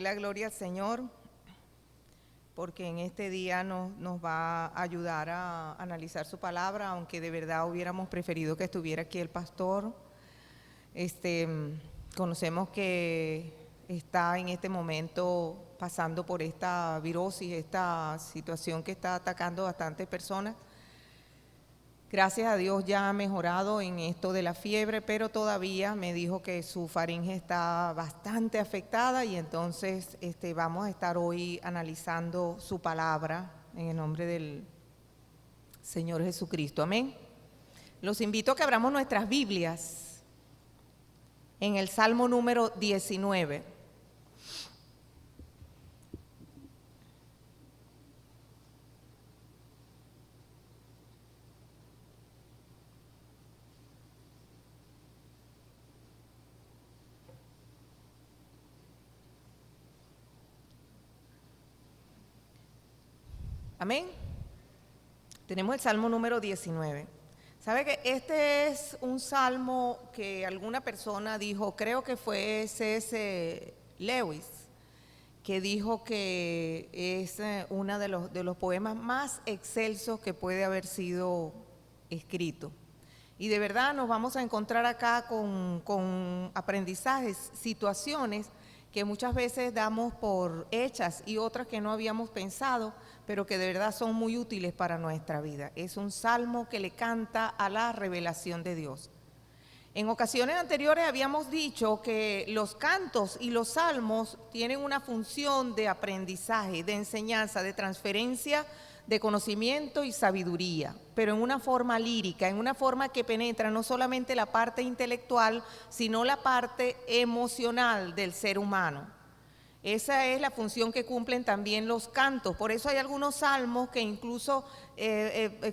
la gloria al Señor, porque en este día nos va a ayudar a analizar su palabra, aunque de verdad hubiéramos preferido que estuviera aquí el pastor. Conocemos que está en este momento pasando por esta virosis, esta situación que está atacando a bastantes personas. Gracias a Dios ya ha mejorado en esto de la fiebre, pero todavía me dijo que su faringe está bastante afectada y entonces vamos a estar hoy analizando su palabra en el nombre del Señor Jesucristo. Amén. Los invito a que abramos nuestras Biblias en el Salmo número 19. Amén. Tenemos el Salmo número 19. ¿Sabe que este es un salmo que alguna persona dijo, creo que fue C.S. Lewis, que dijo que es uno de los poemas más excelsos que puede haber sido escrito? Y de verdad nos vamos a encontrar acá con aprendizajes, situaciones que muchas veces damos por hechas y otras que no habíamos pensado, pero que de verdad son muy útiles para nuestra vida. Es un salmo que le canta a la revelación de Dios. En ocasiones anteriores habíamos dicho que los cantos y los salmos tienen una función de aprendizaje, de enseñanza, de transferencia de conocimiento y sabiduría, pero en una forma lírica, en una forma que penetra no solamente la parte intelectual, sino la parte emocional del ser humano. Esa es la función que cumplen también los cantos. Por eso hay algunos salmos que incluso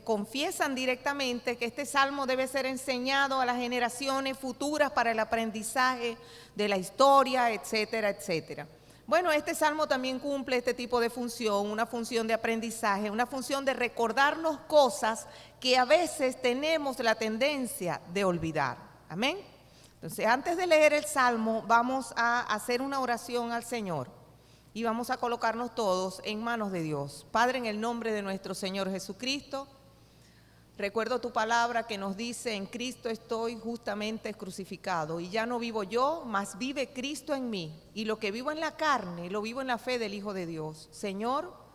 confiesan directamente que este salmo debe ser enseñado a las generaciones futuras para el aprendizaje de la historia, etcétera, etcétera. Bueno, este salmo también cumple este tipo de función, una función de aprendizaje, una función de recordarnos cosas que a veces tenemos la tendencia de olvidar. Amén. Entonces, antes de leer el salmo, vamos a hacer una oración al Señor y vamos a colocarnos todos en manos de Dios. Padre, en el nombre de nuestro Señor Jesucristo, recuerdo tu palabra que nos dice, en Cristo estoy justamente crucificado y ya no vivo yo, mas vive Cristo en mí. Y lo que vivo en la carne, lo vivo en la fe del Hijo de Dios. Señor,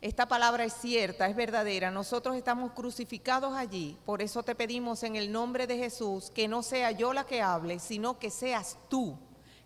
esta palabra es cierta, es verdadera. Nosotros estamos crucificados allí. Por eso te pedimos en el nombre de Jesús que no sea yo la que hable, sino que seas tú.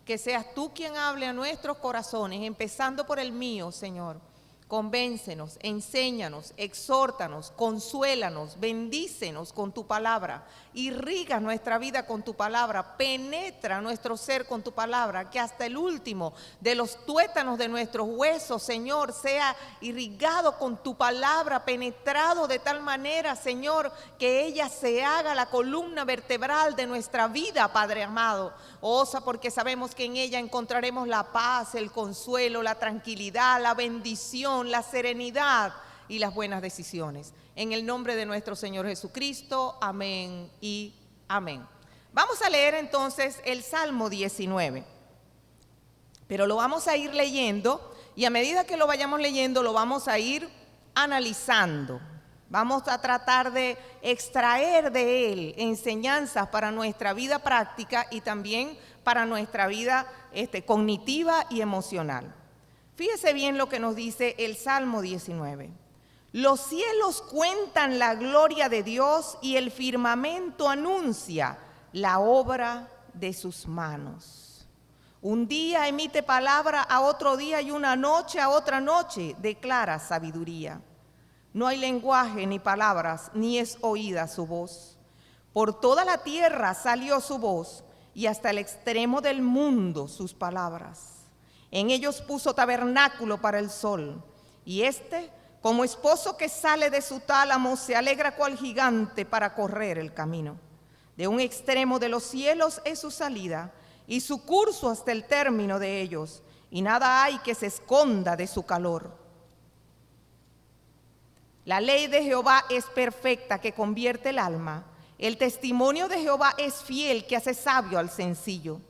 Que seas tú quien hable a nuestros corazones, empezando por el mío, Señor. Convéncenos, enséñanos, exhórtanos, consuélanos, bendícenos con tu palabra, irriga nuestra vida con tu palabra, penetra nuestro ser con tu palabra, que hasta el último de los tuétanos de nuestros huesos, Señor, sea irrigado con tu palabra, penetrado de tal manera, Señor, que ella se haga la columna vertebral de nuestra vida, Padre amado. Osa, porque sabemos que en ella encontraremos la paz, el consuelo, la tranquilidad, la bendición, la serenidad y las buenas decisiones. En el nombre de nuestro Señor Jesucristo, amén y amén. Vamos a leer entonces el Salmo 19, pero lo vamos a ir leyendo y a medida que lo vayamos leyendo lo vamos a ir analizando. Vamos a tratar de extraer de él enseñanzas para nuestra vida práctica y también para nuestra vida cognitiva y emocional. Fíjese bien lo que nos dice el Salmo 19. Los cielos cuentan la gloria de Dios y el firmamento anuncia la obra de sus manos. Un día emite palabra a otro día y una noche a otra noche declara sabiduría. No hay lenguaje ni palabras, ni es oída su voz. Por toda la tierra salió su voz, y hasta el extremo del mundo sus palabras. En ellos puso tabernáculo para el sol, y como esposo que sale de su tálamo, se alegra cual gigante para correr el camino. De un extremo de los cielos es su salida, y su curso hasta el término de ellos, y nada hay que se esconda de su calor. La ley de Jehová es perfecta, que convierte el alma. El testimonio de Jehová es fiel, que hace sabio al sencillo.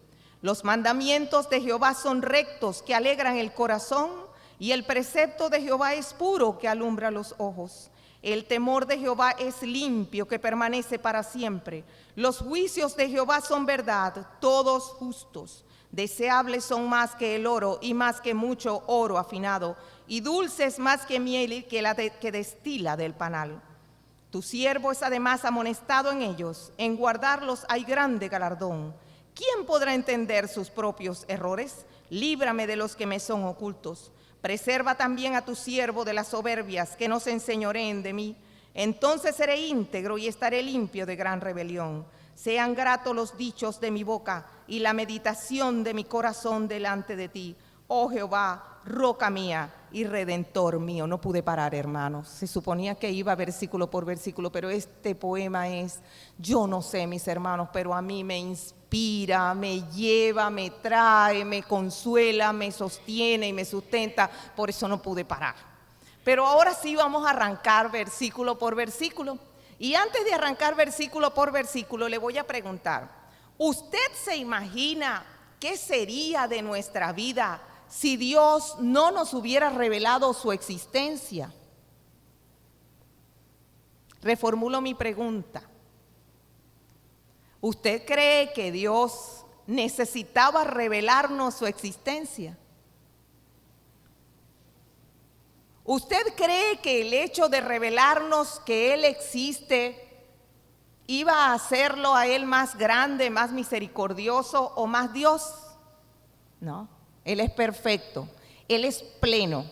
Los mandamientos de Jehová son rectos, que alegran el corazón, y el precepto de Jehová es puro, que alumbra los ojos. El temor de Jehová es limpio, que permanece para siempre. Los juicios de Jehová son verdad, todos justos. Deseables son más que el oro y más que mucho oro afinado, y dulces más que miel que destila del panal. Tu siervo es además amonestado en ellos, en guardarlos hay grande galardón. ¿Quién podrá entender sus propios errores? Líbrame de los que me son ocultos. Preserva también a tu siervo de las soberbias, que no se enseñoreen de mí. Entonces seré íntegro y estaré limpio de gran rebelión. Sean gratos los dichos de mi boca y la meditación de mi corazón delante de ti. Oh Jehová, roca mía y redentor mío. No pude parar, hermanos. Se suponía que iba versículo por versículo, pero este poema es, yo no sé, mis hermanos, pero a mí me inspira, me lleva, me trae, me consuela, me sostiene y me sustenta. Por eso no pude parar. Pero ahora sí vamos a arrancar versículo por versículo. Y antes de arrancar versículo por versículo, le voy a preguntar, ¿usted se imagina qué sería de nuestra vida si Dios no nos hubiera revelado su existencia? Reformulo mi pregunta. ¿Usted cree que Dios necesitaba revelarnos su existencia? ¿Usted cree que el hecho de revelarnos que Él existe iba a hacerlo a Él más grande, más misericordioso o más Dios? No, Él es perfecto, Él es pleno.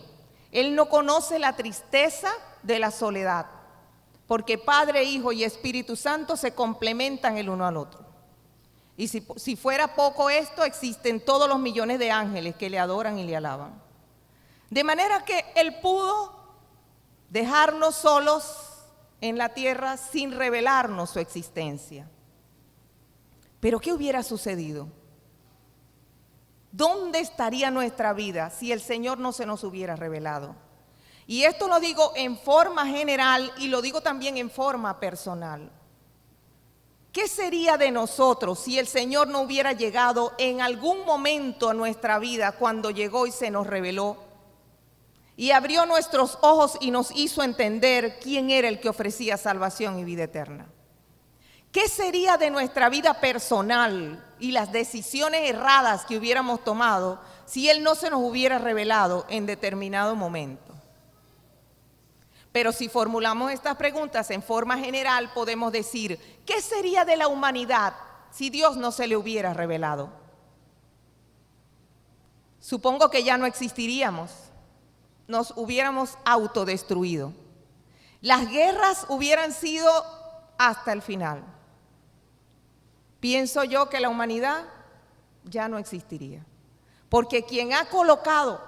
Él no conoce la tristeza de la soledad, porque Padre, Hijo y Espíritu Santo se complementan el uno al otro. Y si fuera poco esto, existen todos los millones de ángeles que le adoran y le alaban. De manera que Él pudo dejarnos solos en la tierra sin revelarnos su existencia. Pero ¿qué hubiera sucedido? ¿Dónde estaría nuestra vida si el Señor no se nos hubiera revelado? Y esto lo digo en forma general y lo digo también en forma personal. ¿Qué sería de nosotros si el Señor no hubiera llegado en algún momento a nuestra vida cuando llegó y se nos reveló? Y abrió nuestros ojos y nos hizo entender quién era el que ofrecía salvación y vida eterna. ¿Qué sería de nuestra vida personal y las decisiones erradas que hubiéramos tomado si Él no se nos hubiera revelado en determinado momento? Pero si formulamos estas preguntas en forma general, podemos decir, ¿qué sería de la humanidad si Dios no se le hubiera revelado? Supongo que ya no existiríamos. Nos hubiéramos autodestruido. Las guerras hubieran sido hasta el final. Pienso yo que la humanidad ya no existiría. Porque quien ha colocado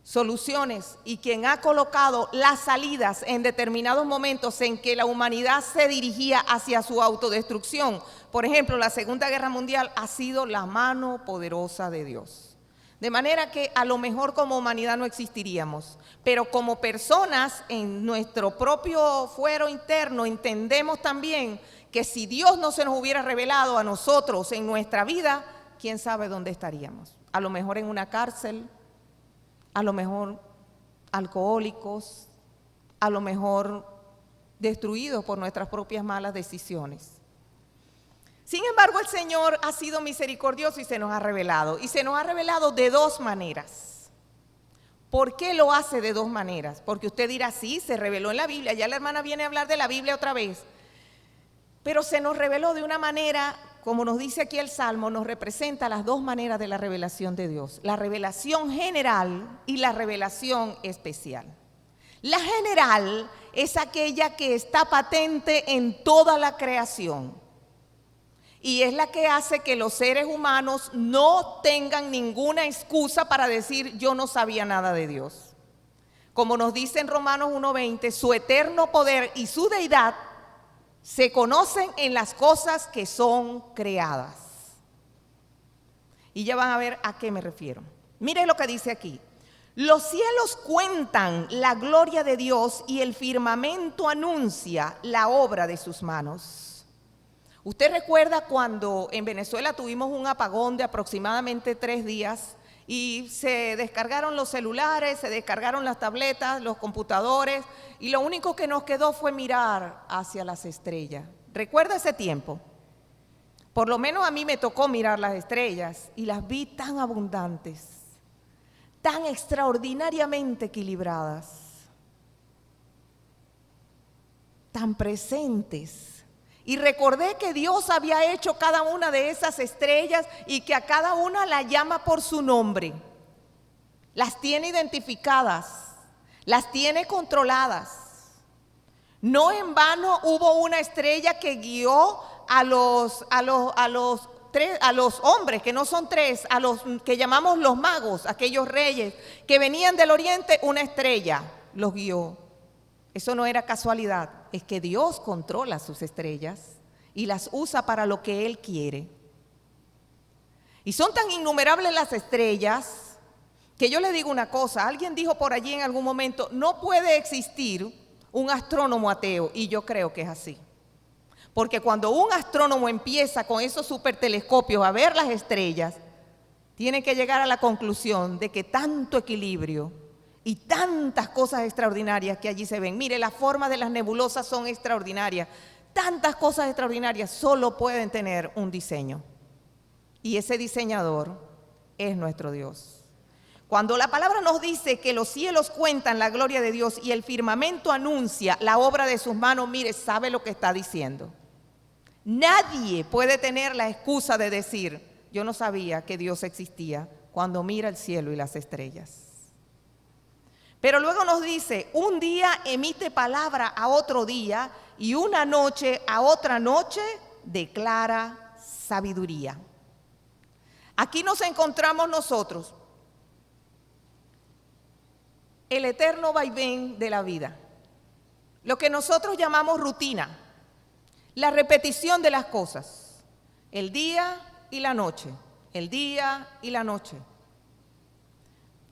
soluciones y quien ha colocado las salidas en determinados momentos en que la humanidad se dirigía hacia su autodestrucción, por ejemplo, la Segunda Guerra Mundial, ha sido la mano poderosa de Dios. De manera que a lo mejor como humanidad no existiríamos, pero como personas en nuestro propio fuero interno entendemos también que si Dios no se nos hubiera revelado a nosotros en nuestra vida, quién sabe dónde estaríamos. A lo mejor en una cárcel, a lo mejor alcohólicos, a lo mejor destruidos por nuestras propias malas decisiones. Sin embargo, el Señor ha sido misericordioso y se nos ha revelado. Y se nos ha revelado de dos maneras. ¿Por qué lo hace de dos maneras? Porque usted dirá, sí, se reveló en la Biblia. Ya la hermana viene a hablar de la Biblia otra vez. Pero se nos reveló de una manera, como nos dice aquí el Salmo, nos representa las dos maneras de la revelación de Dios. La revelación general y la revelación especial. La general es aquella que está patente en toda la creación. Y es la que hace que los seres humanos no tengan ninguna excusa para decir yo no sabía nada de Dios. Como nos dice en Romanos 1:20, su eterno poder y su deidad se conocen en las cosas que son creadas. Y ya van a ver a qué me refiero. Mire lo que dice aquí. Los cielos cuentan la gloria de Dios y el firmamento anuncia la obra de sus manos. Usted recuerda cuando en Venezuela tuvimos un apagón de aproximadamente 3 días y se descargaron los celulares, se descargaron las tabletas, los computadores, y lo único que nos quedó fue mirar hacia las estrellas. ¿Recuerda ese tiempo? Por lo menos a mí me tocó mirar las estrellas y las vi tan abundantes, tan extraordinariamente equilibradas, tan presentes. Y recordé que Dios había hecho cada una de esas estrellas y que a cada una la llama por su nombre. Las tiene identificadas, las tiene controladas. No en vano hubo una estrella que guió a los hombres, que no son 3, a los que llamamos los magos, aquellos reyes que venían del oriente, una estrella los guió. Eso no era casualidad, es que Dios controla sus estrellas y las usa para lo que Él quiere. Y son tan innumerables las estrellas que yo le digo una cosa, alguien dijo por allí en algún momento, no puede existir un astrónomo ateo, y yo creo que es así. Porque cuando un astrónomo empieza con esos supertelescopios a ver las estrellas, tiene que llegar a la conclusión de que tanto equilibrio y tantas cosas extraordinarias que allí se ven. Mire, las formas de las nebulosas son extraordinarias. Tantas cosas extraordinarias solo pueden tener un diseño. Y ese diseñador es nuestro Dios. Cuando la palabra nos dice que los cielos cuentan la gloria de Dios y el firmamento anuncia la obra de sus manos, mire, sabe lo que está diciendo. Nadie puede tener la excusa de decir, yo no sabía que Dios existía, cuando mira el cielo y las estrellas. Pero luego nos dice, un día emite palabra a otro día y una noche a otra noche declara sabiduría. Aquí nos encontramos nosotros, el eterno vaivén de la vida, lo que nosotros llamamos rutina, la repetición de las cosas, el día y la noche, el día y la noche,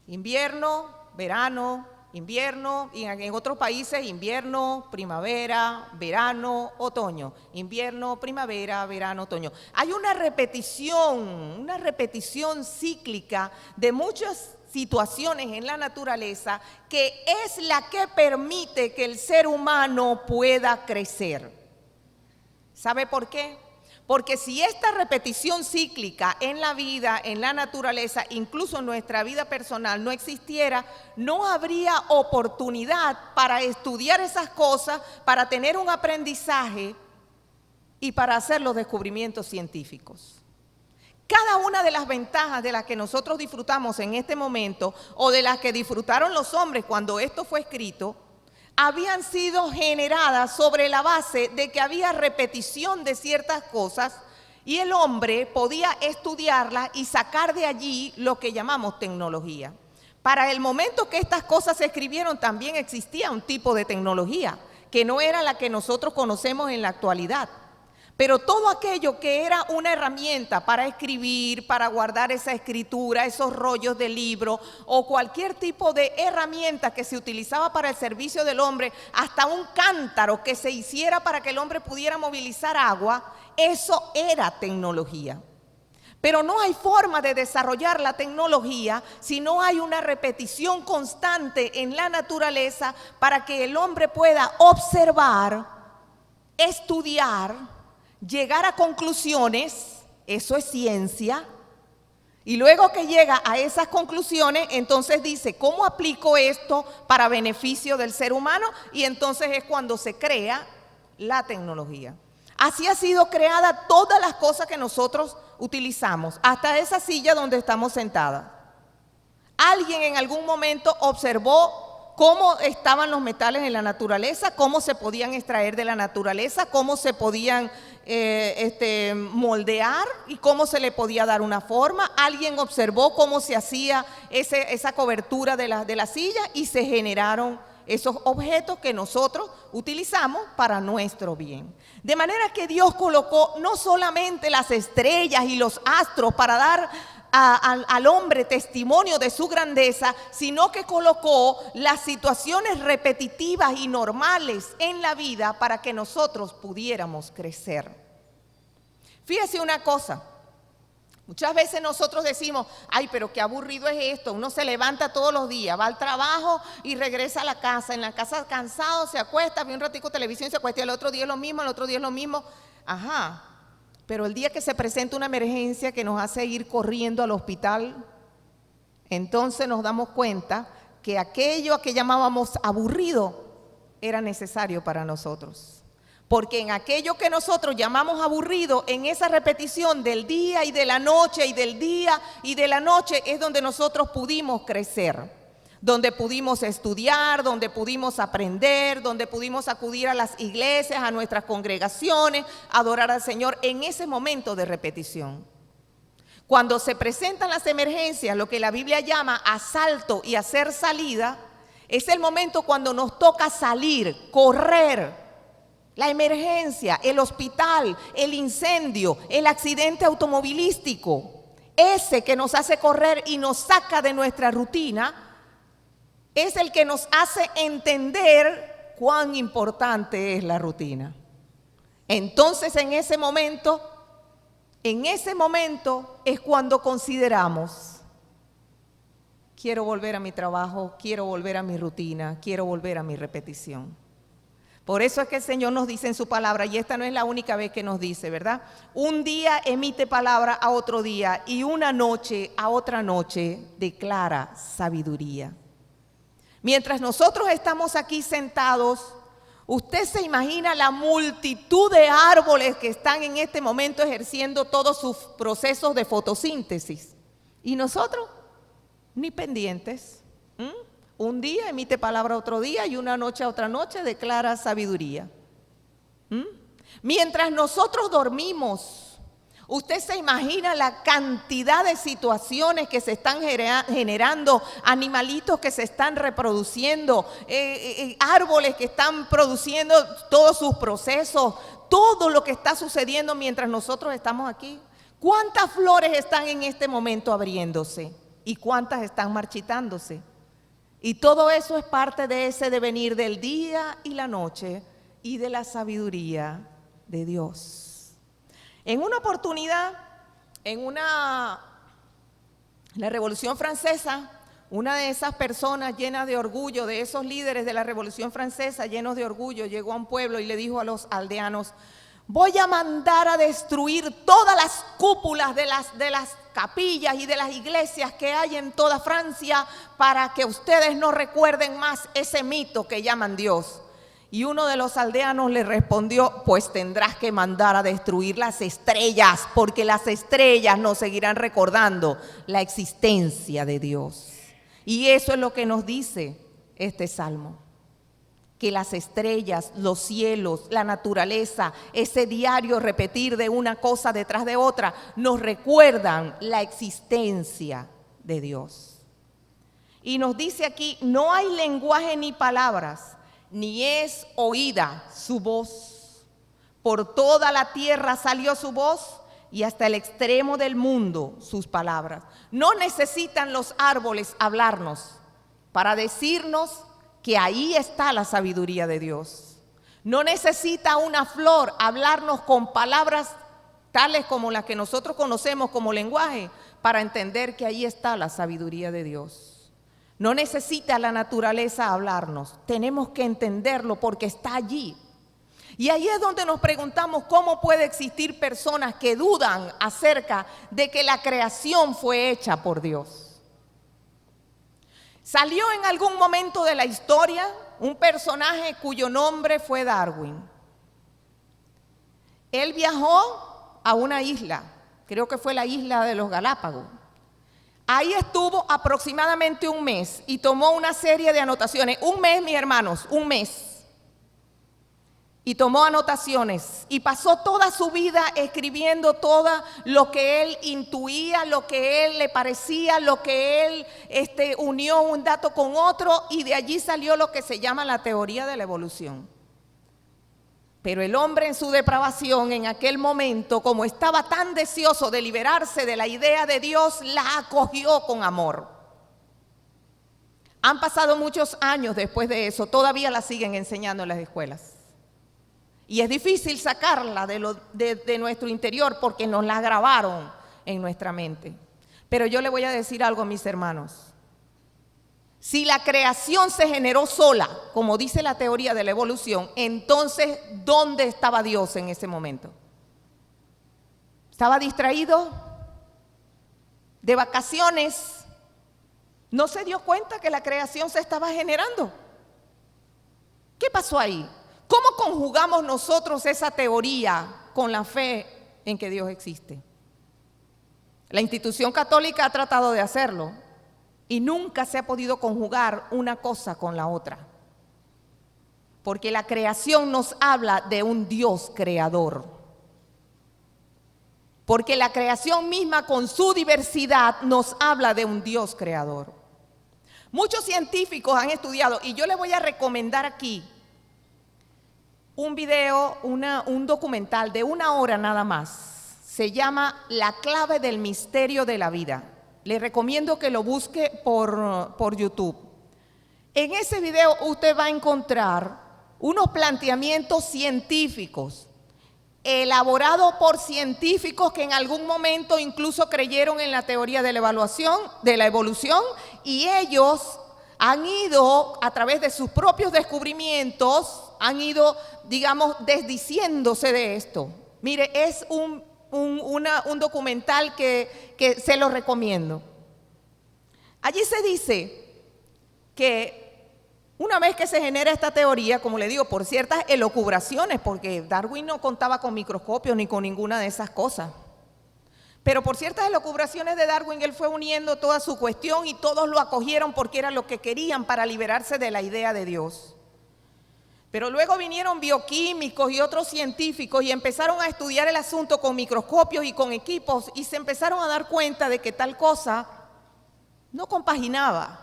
invierno, verano, invierno, y en otros países invierno, primavera, verano, otoño, invierno, primavera, verano, otoño. Hay una repetición cíclica de muchas situaciones en la naturaleza que es la que permite que el ser humano pueda crecer. ¿Sabe por qué? Porque si esta repetición cíclica en la vida, en la naturaleza, incluso en nuestra vida personal no existiera, no habría oportunidad para estudiar esas cosas, para tener un aprendizaje y para hacer los descubrimientos científicos. Cada una de las ventajas de las que nosotros disfrutamos en este momento o de las que disfrutaron los hombres cuando esto fue escrito, habían sido generadas sobre la base de que había repetición de ciertas cosas y el hombre podía estudiarlas y sacar de allí lo que llamamos tecnología. Para el momento que estas cosas se escribieron también existía un tipo de tecnología que no era la que nosotros conocemos en la actualidad. Pero todo aquello que era una herramienta para escribir, para guardar esa escritura, esos rollos de libro o cualquier tipo de herramienta que se utilizaba para el servicio del hombre, hasta un cántaro que se hiciera para que el hombre pudiera movilizar agua, eso era tecnología. Pero no hay forma de desarrollar la tecnología si no hay una repetición constante en la naturaleza para que el hombre pueda observar, estudiar, llegar a conclusiones, eso es ciencia, y luego que llega a esas conclusiones, entonces dice, ¿cómo aplico esto para beneficio del ser humano? Y entonces es cuando se crea la tecnología. Así ha sido creada todas las cosas que nosotros utilizamos, hasta esa silla donde estamos sentadas. Alguien en algún momento observó cómo estaban los metales en la naturaleza, cómo se podían extraer de la naturaleza, cómo se podían moldear y cómo se le podía dar una forma. Alguien observó cómo se hacía esa cobertura de la silla y se generaron esos objetos que nosotros utilizamos para nuestro bien. De manera que Dios colocó no solamente las estrellas y los astros para dar al hombre testimonio de su grandeza, sino que colocó las situaciones repetitivas y normales en la vida para que nosotros pudiéramos crecer. Fíjese una cosa. Muchas veces nosotros decimos, ay, pero qué aburrido es esto. Uno se levanta todos los días, va al trabajo y regresa a la casa. En la casa cansado, se acuesta, ve un ratico televisión y se acuesta. Y el otro día es lo mismo, el otro día es lo mismo. Ajá, pero el día que se presenta una emergencia que nos hace ir corriendo al hospital, entonces nos damos cuenta que aquello que llamábamos aburrido era necesario para nosotros. Porque en aquello que nosotros llamamos aburrido, en esa repetición del día y de la noche y del día y de la noche es donde nosotros pudimos crecer, donde pudimos estudiar, donde pudimos aprender, donde pudimos acudir a las iglesias, a nuestras congregaciones, adorar al Señor en ese momento de repetición. Cuando se presentan las emergencias, lo que la Biblia llama asalto y hacer salida, es el momento cuando nos toca salir, correr. La emergencia, el hospital, el incendio, el accidente automovilístico, ese que nos hace correr y nos saca de nuestra rutina, es el que nos hace entender cuán importante es la rutina. Entonces, en ese momento es cuando consideramos, quiero volver a mi trabajo, quiero volver a mi rutina, quiero volver a mi repetición. Por eso es que el Señor nos dice en su palabra, y esta no es la única vez que nos dice, ¿verdad? Un día emite palabra a otro día y una noche a otra noche declara sabiduría. Mientras nosotros estamos aquí sentados, usted se imagina la multitud de árboles que están en este momento ejerciendo todos sus procesos de fotosíntesis. Y nosotros, ni pendientes. Un día emite palabra otro día y una noche a otra noche declara sabiduría. Mientras nosotros dormimos, usted se imagina la cantidad de situaciones que se están generando, animalitos que se están reproduciendo, árboles que están produciendo todos sus procesos, todo lo que está sucediendo mientras nosotros estamos aquí. ¿Cuántas flores están en este momento abriéndose y cuántas están marchitándose? Y todo eso es parte de ese devenir del día y la noche y de la sabiduría de Dios. En una oportunidad, la Revolución Francesa, una de esas personas llenas de orgullo, de esos líderes de la Revolución Francesa llenos de orgullo, llegó a un pueblo y le dijo a los aldeanos, voy a mandar a destruir todas las cúpulas de las capillas y de las iglesias que hay en toda Francia para que ustedes no recuerden más ese mito que llaman Dios. Y uno de los aldeanos le respondió, pues tendrás que mandar a destruir las estrellas, porque las estrellas nos seguirán recordando la existencia de Dios. Y eso es lo que nos dice este salmo. Que las estrellas, los cielos, la naturaleza, ese diario repetir de una cosa detrás de otra, nos recuerdan la existencia de Dios. Y nos dice aquí, no hay lenguaje ni palabras, ni es oída su voz. Por toda la tierra salió su voz y hasta el extremo del mundo sus palabras. No necesitan los árboles hablarnos para decirnos que ahí está la sabiduría de Dios. No necesita una flor hablarnos con palabras tales como las que nosotros conocemos como lenguaje para entender que ahí está la sabiduría de Dios. No necesita la naturaleza hablarnos, tenemos que entenderlo porque está allí. Y ahí es donde nos preguntamos cómo puede existir personas que dudan acerca de que la creación fue hecha por Dios. Salió en algún momento de la historia un personaje cuyo nombre fue Darwin. Él viajó a una isla, creo que fue la isla de los Galápagos. Ahí estuvo aproximadamente un mes y tomó una serie de anotaciones. Un mes, mis hermanos, un mes. Y tomó anotaciones y pasó toda su vida escribiendo todo lo que él intuía, lo que él le parecía, lo que él unió un dato con otro y de allí salió lo que se llama la teoría de la evolución. Pero el hombre en su depravación en aquel momento, como estaba tan deseoso de liberarse de la idea de Dios, la acogió con amor. Han pasado muchos años después de eso, todavía la siguen enseñando en las escuelas. Y es difícil sacarla de nuestro interior porque nos la grabaron en nuestra mente. Pero yo le voy a decir algo a mis hermanos. Si la creación se generó sola, como dice la teoría de la evolución, entonces, ¿dónde estaba Dios en ese momento? ¿Estaba distraído? ¿De vacaciones? ¿No se dio cuenta que la creación se estaba generando? ¿Qué pasó ahí? ¿Cómo conjugamos nosotros esa teoría con la fe en que Dios existe? La institución católica ha tratado de hacerlo y nunca se ha podido conjugar una cosa con la otra. Porque la creación nos habla de un Dios creador. Porque la creación misma con su diversidad nos habla de un Dios creador. Muchos científicos han estudiado, y yo les voy a recomendar aquí un video, un documental de 1 hora nada más. Se llama La clave del misterio de la vida. Les recomiendo que lo busque por YouTube. En ese video usted va a encontrar unos planteamientos científicos elaborados por científicos que en algún momento incluso creyeron en la teoría de la evolución, y ellos han ido, a través de sus propios descubrimientos, han ido, digamos, desdiciéndose de esto. Mire, es un documental que se lo recomiendo. Allí se dice que una vez que se genera esta teoría, como le digo, por ciertas elucubraciones, porque Darwin no contaba con microscopios ni con ninguna de esas cosas, pero por ciertas elucubraciones de Darwin, él fue uniendo toda su cuestión y todos lo acogieron porque era lo que querían para liberarse de la idea de Dios. Pero luego vinieron bioquímicos y otros científicos y empezaron a estudiar el asunto con microscopios y con equipos, y se empezaron a dar cuenta de que tal cosa no compaginaba.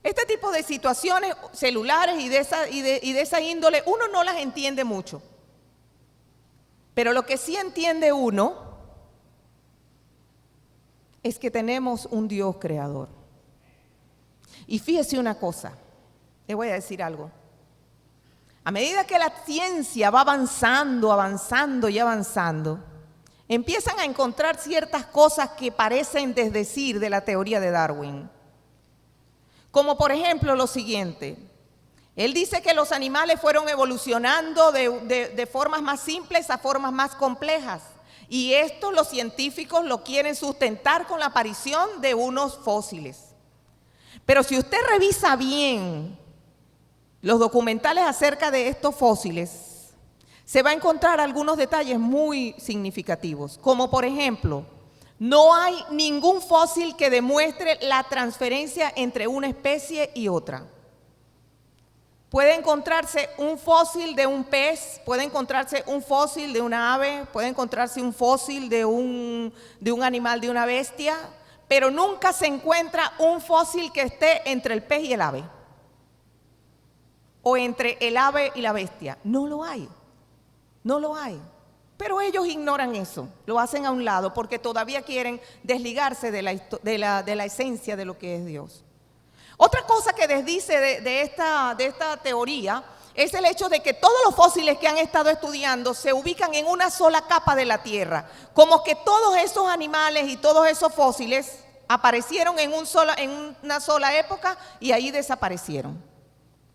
Este tipo de situaciones celulares y de esa índole, uno no las entiende mucho. Pero lo que sí entiende uno es que tenemos un Dios creador. Y fíjese una cosa, le voy a decir algo. A medida que la ciencia va avanzando y avanzando, empiezan a encontrar ciertas cosas que parecen desdecir de la teoría de Darwin. Como por ejemplo lo siguiente: él dice que los animales fueron evolucionando de formas más simples a formas más complejas, y esto los científicos lo quieren sustentar con la aparición de unos fósiles. Pero si usted revisa bien los documentales acerca de estos fósiles, se va a encontrar algunos detalles muy significativos, como por ejemplo, no hay ningún fósil que demuestre la transferencia entre una especie y otra. Puede encontrarse un fósil de un pez, puede encontrarse un fósil de una ave, puede encontrarse un fósil de un animal, de una bestia, pero nunca se encuentra un fósil que esté entre el pez y el ave, o entre el ave y la bestia. No lo hay, no lo hay. Pero ellos ignoran eso, lo hacen a un lado porque todavía quieren desligarse de la esencia de lo que es Dios. Otra cosa que desdice de esta teoría es el hecho de que todos los fósiles que han estado estudiando se ubican en una sola capa de la Tierra, como que todos esos animales y todos esos fósiles aparecieron en una sola época y ahí desaparecieron.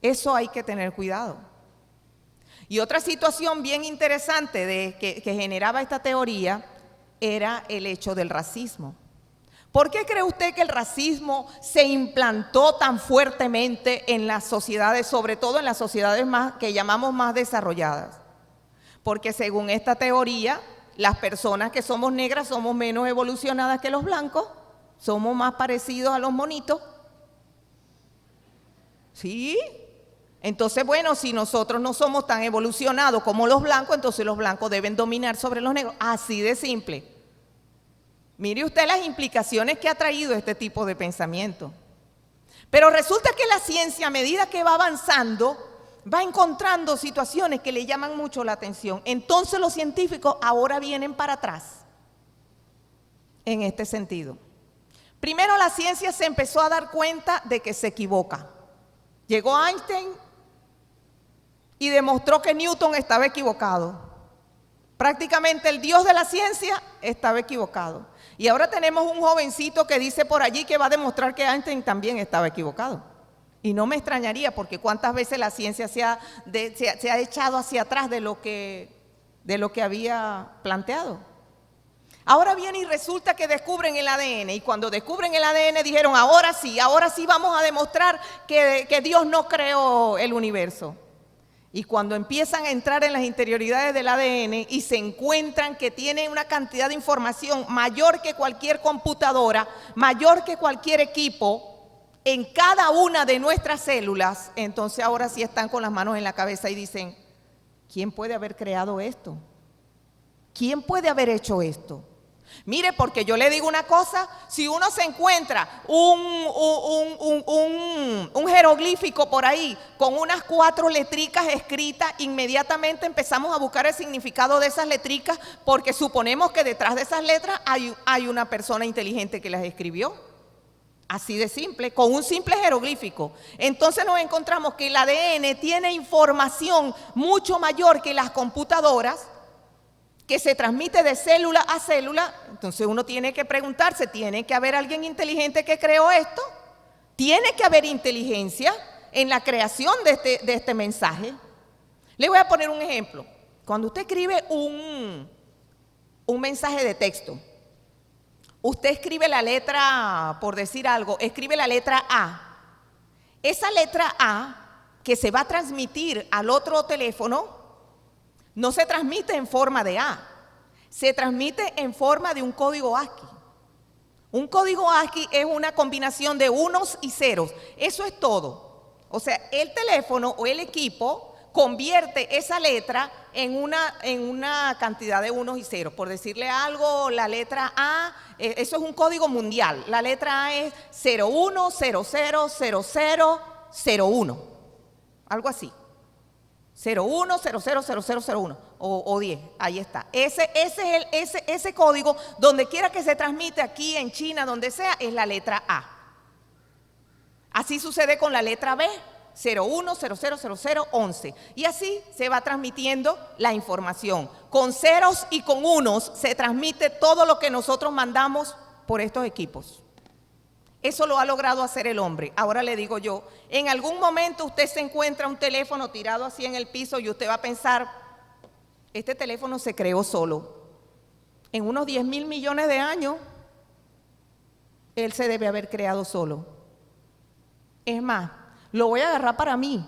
Eso hay que tener cuidado. Y otra situación bien interesante que generaba esta teoría era el hecho del racismo. ¿Por qué cree usted que el racismo se implantó tan fuertemente en las sociedades, sobre todo en las sociedades que llamamos más desarrolladas? Porque según esta teoría, las personas que somos negras somos menos evolucionadas que los blancos, somos más parecidos a los monitos. ¿Sí? Entonces, bueno, si nosotros no somos tan evolucionados como los blancos, entonces los blancos deben dominar sobre los negros. Así de simple. Mire usted las implicaciones que ha traído este tipo de pensamiento. Pero resulta que la ciencia, a medida que va avanzando, va encontrando situaciones que le llaman mucho la atención. Entonces los científicos ahora vienen para atrás en este sentido. Primero, la ciencia se empezó a dar cuenta de que se equivoca. Llegó Einstein y demostró que Newton estaba equivocado. Prácticamente el Dios de la ciencia estaba equivocado. Y ahora tenemos un jovencito que dice por allí que va a demostrar que Einstein también estaba equivocado. Y no me extrañaría, porque cuántas veces la ciencia se ha echado hacia atrás de lo que había planteado. Ahora viene y resulta que descubren el ADN, y cuando descubren el ADN dijeron, ahora sí vamos a demostrar que Dios no creó el universo. Y cuando empiezan a entrar en las interioridades del ADN y se encuentran que tiene una cantidad de información mayor que cualquier computadora, mayor que cualquier equipo, en cada una de nuestras células, entonces ahora sí están con las manos en la cabeza y dicen, ¿quién puede haber creado esto? ¿Quién puede haber hecho esto? Mire, porque yo le digo una cosa, si uno se encuentra un jeroglífico por ahí con unas 4 letricas escritas, inmediatamente empezamos a buscar el significado de esas letricas, porque suponemos que detrás de esas letras hay una persona inteligente que las escribió. Así de simple, con un simple jeroglífico. Entonces nos encontramos que el ADN tiene información mucho mayor que las computadoras, que se transmite de célula a célula. Entonces uno tiene que preguntarse, ¿tiene que haber alguien inteligente que creó esto? ¿Tiene que haber inteligencia en la creación de este mensaje? Le voy a poner un ejemplo. Cuando usted escribe un mensaje de texto, usted escribe la letra, por decir algo, escribe la letra A. Esa letra A que se va a transmitir al otro teléfono no se transmite en forma de A, se transmite en forma de un código ASCII. Un código ASCII es una combinación de unos y ceros, eso es todo. O sea, el teléfono o el equipo convierte esa letra en una cantidad de unos y ceros. Por decirle algo, la letra A, eso es un código mundial. La letra A es 01000001, algo así. 01000001 o 10, ahí está. Ese código, donde quiera que se transmite, aquí en China, donde sea, es la letra A. Así sucede con la letra B, 01000011, y así se va transmitiendo la información. Con ceros y con unos se transmite todo lo que nosotros mandamos por estos equipos. Eso lo ha logrado hacer el hombre. Ahora le digo yo, en algún momento usted se encuentra un teléfono tirado así en el piso y usted va a pensar, este teléfono se creó solo. En unos 10.000 millones de años, él se debe haber creado solo. Es más, lo voy a agarrar para mí,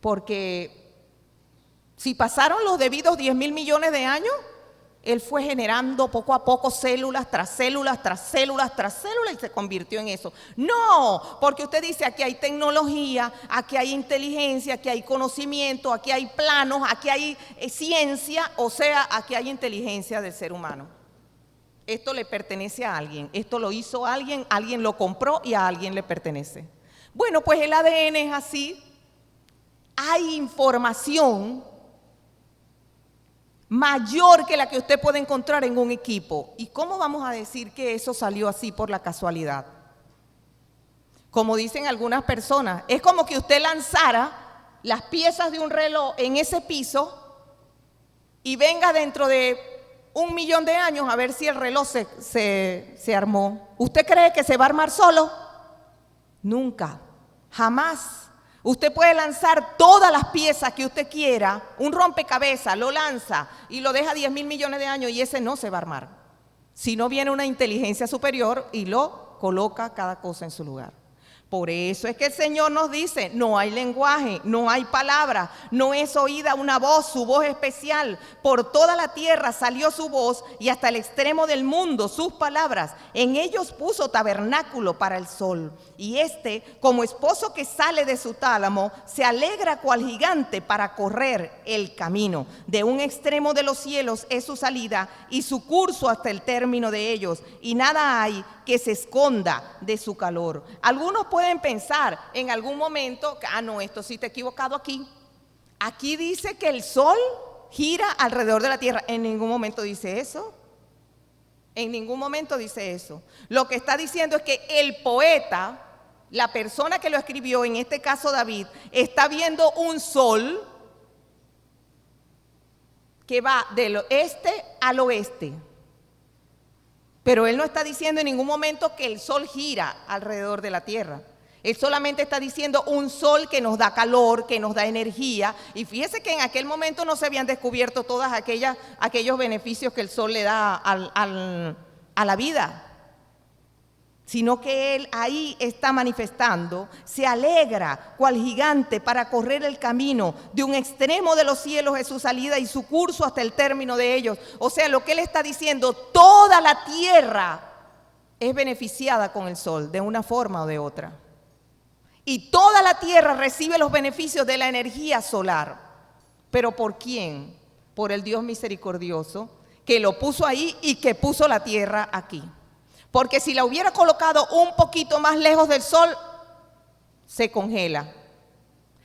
porque si pasaron los debidos 10.000 millones de años, él fue generando poco a poco células tras células, tras células, tras células, y se convirtió en eso. No, porque usted dice, aquí hay tecnología, aquí hay inteligencia, aquí hay conocimiento, aquí hay planos, aquí hay ciencia, o sea, aquí hay inteligencia del ser humano. Esto le pertenece a alguien, esto lo hizo alguien, alguien lo compró y a alguien le pertenece. Bueno, pues el ADN es así. Hay información mayor que la que usted puede encontrar en un equipo. ¿Y cómo vamos a decir que eso salió así por la casualidad? Como dicen algunas personas, es como que usted lanzara las piezas de un reloj en ese piso y venga dentro de 1.000.000 de años a ver si el reloj se armó. ¿Usted cree que se va a armar solo? Nunca, jamás. Usted puede lanzar todas las piezas que usted quiera, un rompecabezas, lo lanza y lo deja 10.000 millones de años y ese no se va a armar. Si no viene una inteligencia superior y lo coloca cada cosa en su lugar. Por eso es que el Señor nos dice, no hay lenguaje, no hay palabra, no es oída una voz, su voz especial. Por toda la tierra salió su voz y hasta el extremo del mundo sus palabras. En ellos puso tabernáculo para el sol. Y como esposo que sale de su tálamo, se alegra cual gigante para correr el camino. De un extremo de los cielos es su salida y su curso hasta el término de ellos. Y nada hay que se esconda de su calor. Algunos pueden pensar en algún momento, no, esto sí te he equivocado aquí. Aquí dice que el sol gira alrededor de la tierra. En ningún momento dice eso. En ningún momento dice eso. Lo que está diciendo es que el poeta la persona que lo escribió, en este caso David, está viendo un sol que va del este al oeste. Pero él no está diciendo en ningún momento que el sol gira alrededor de la tierra. Él solamente está diciendo un sol que nos da calor, que nos da energía. Y fíjese que en aquel momento no se habían descubierto todos aquellos beneficios que el sol le da a la vida, sino que él ahí está manifestando, se alegra cual gigante para correr el camino de un extremo de los cielos es su salida y su curso hasta el término de ellos. O sea, lo que él está diciendo, toda la tierra es beneficiada con el sol, de una forma o de otra. Y toda la tierra recibe los beneficios de la energía solar. ¿Pero por quién? Por el Dios misericordioso, que lo puso ahí y que puso la tierra aquí. Porque si la hubiera colocado un poquito más lejos del sol, se congela.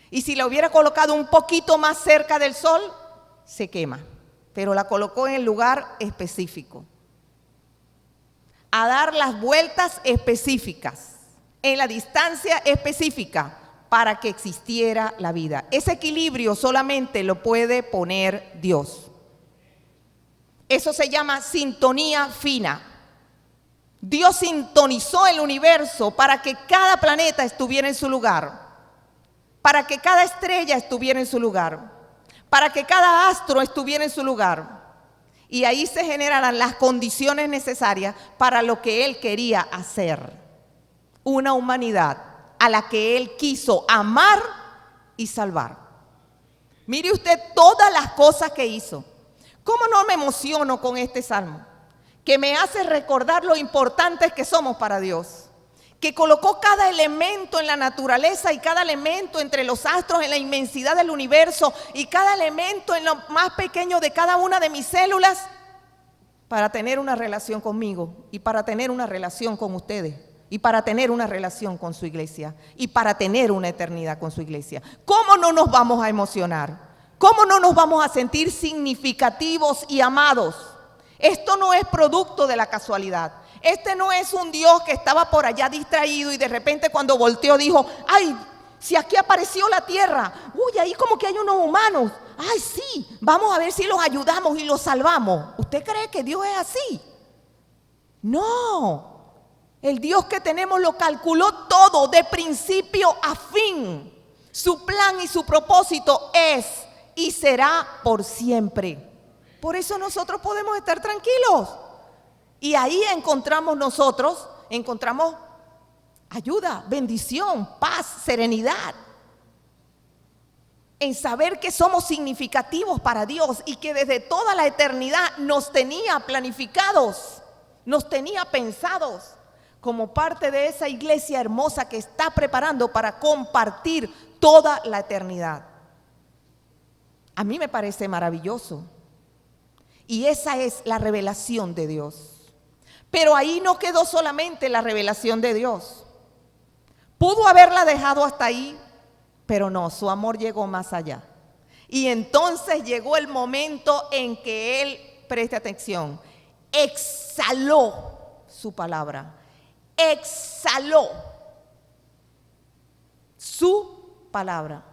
Y si la hubiera colocado un poquito más cerca del sol, se quema. Pero la colocó en el lugar específico. A dar las vueltas específicas, en la distancia específica, para que existiera la vida. Ese equilibrio solamente lo puede poner Dios. Eso se llama sintonía fina. Dios sintonizó el universo para que cada planeta estuviera en su lugar, para que cada estrella estuviera en su lugar, para que cada astro estuviera en su lugar. Y ahí se generarán las condiciones necesarias para lo que Él quería hacer. Una humanidad a la que Él quiso amar y salvar. Mire usted todas las cosas que hizo. ¿Cómo no me emociono con este salmo? Que me hace recordar lo importantes que somos para Dios, que colocó cada elemento en la naturaleza y cada elemento entre los astros en la inmensidad del universo y cada elemento en lo más pequeño de cada una de mis células para tener una relación conmigo y para tener una relación con ustedes y para tener una relación con su iglesia y para tener una eternidad con su iglesia. ¿Cómo no nos vamos a emocionar? ¿Cómo no nos vamos a sentir significativos y amados? Esto no es producto de la casualidad. Este no es un Dios que estaba por allá distraído y de repente cuando volteó dijo, ay, si aquí apareció la tierra, uy, ahí como que hay unos humanos, ay, sí, vamos a ver si los ayudamos y los salvamos. ¿Usted cree que Dios es así? No, el Dios que tenemos lo calculó todo de principio a fin. Su plan y su propósito es y será por siempre. Por eso nosotros podemos estar tranquilos. Y ahí encontramos ayuda, bendición, paz, serenidad. En saber que somos significativos para Dios y que desde toda la eternidad nos tenía planificados, nos tenía pensados como parte de esa iglesia hermosa que está preparando para compartir toda la eternidad. A mí me parece maravilloso. Y esa es la revelación de Dios. Pero ahí no quedó solamente la revelación de Dios. Pudo haberla dejado hasta ahí, pero no, su amor llegó más allá. Y entonces llegó el momento en que Él, preste atención, exhaló su palabra. Exhaló su palabra.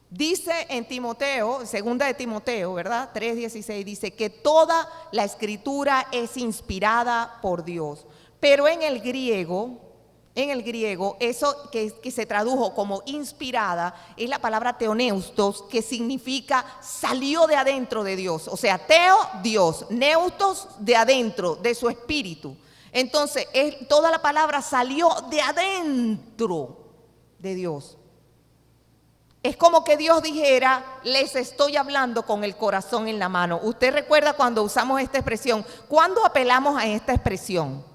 Dice en Timoteo, segunda de Timoteo, ¿verdad? 3:16, dice que toda la escritura es inspirada por Dios. Pero en el griego, eso que se tradujo como inspirada es la palabra teoneustos, que significa salió de adentro de Dios. O sea, teo, Dios, neustos, de adentro, de su espíritu. Entonces, toda la palabra salió de adentro de Dios. Es como que Dios dijera, les estoy hablando con el corazón en la mano. Usted recuerda cuando usamos esta expresión. ¿Cuándo apelamos a esta expresión?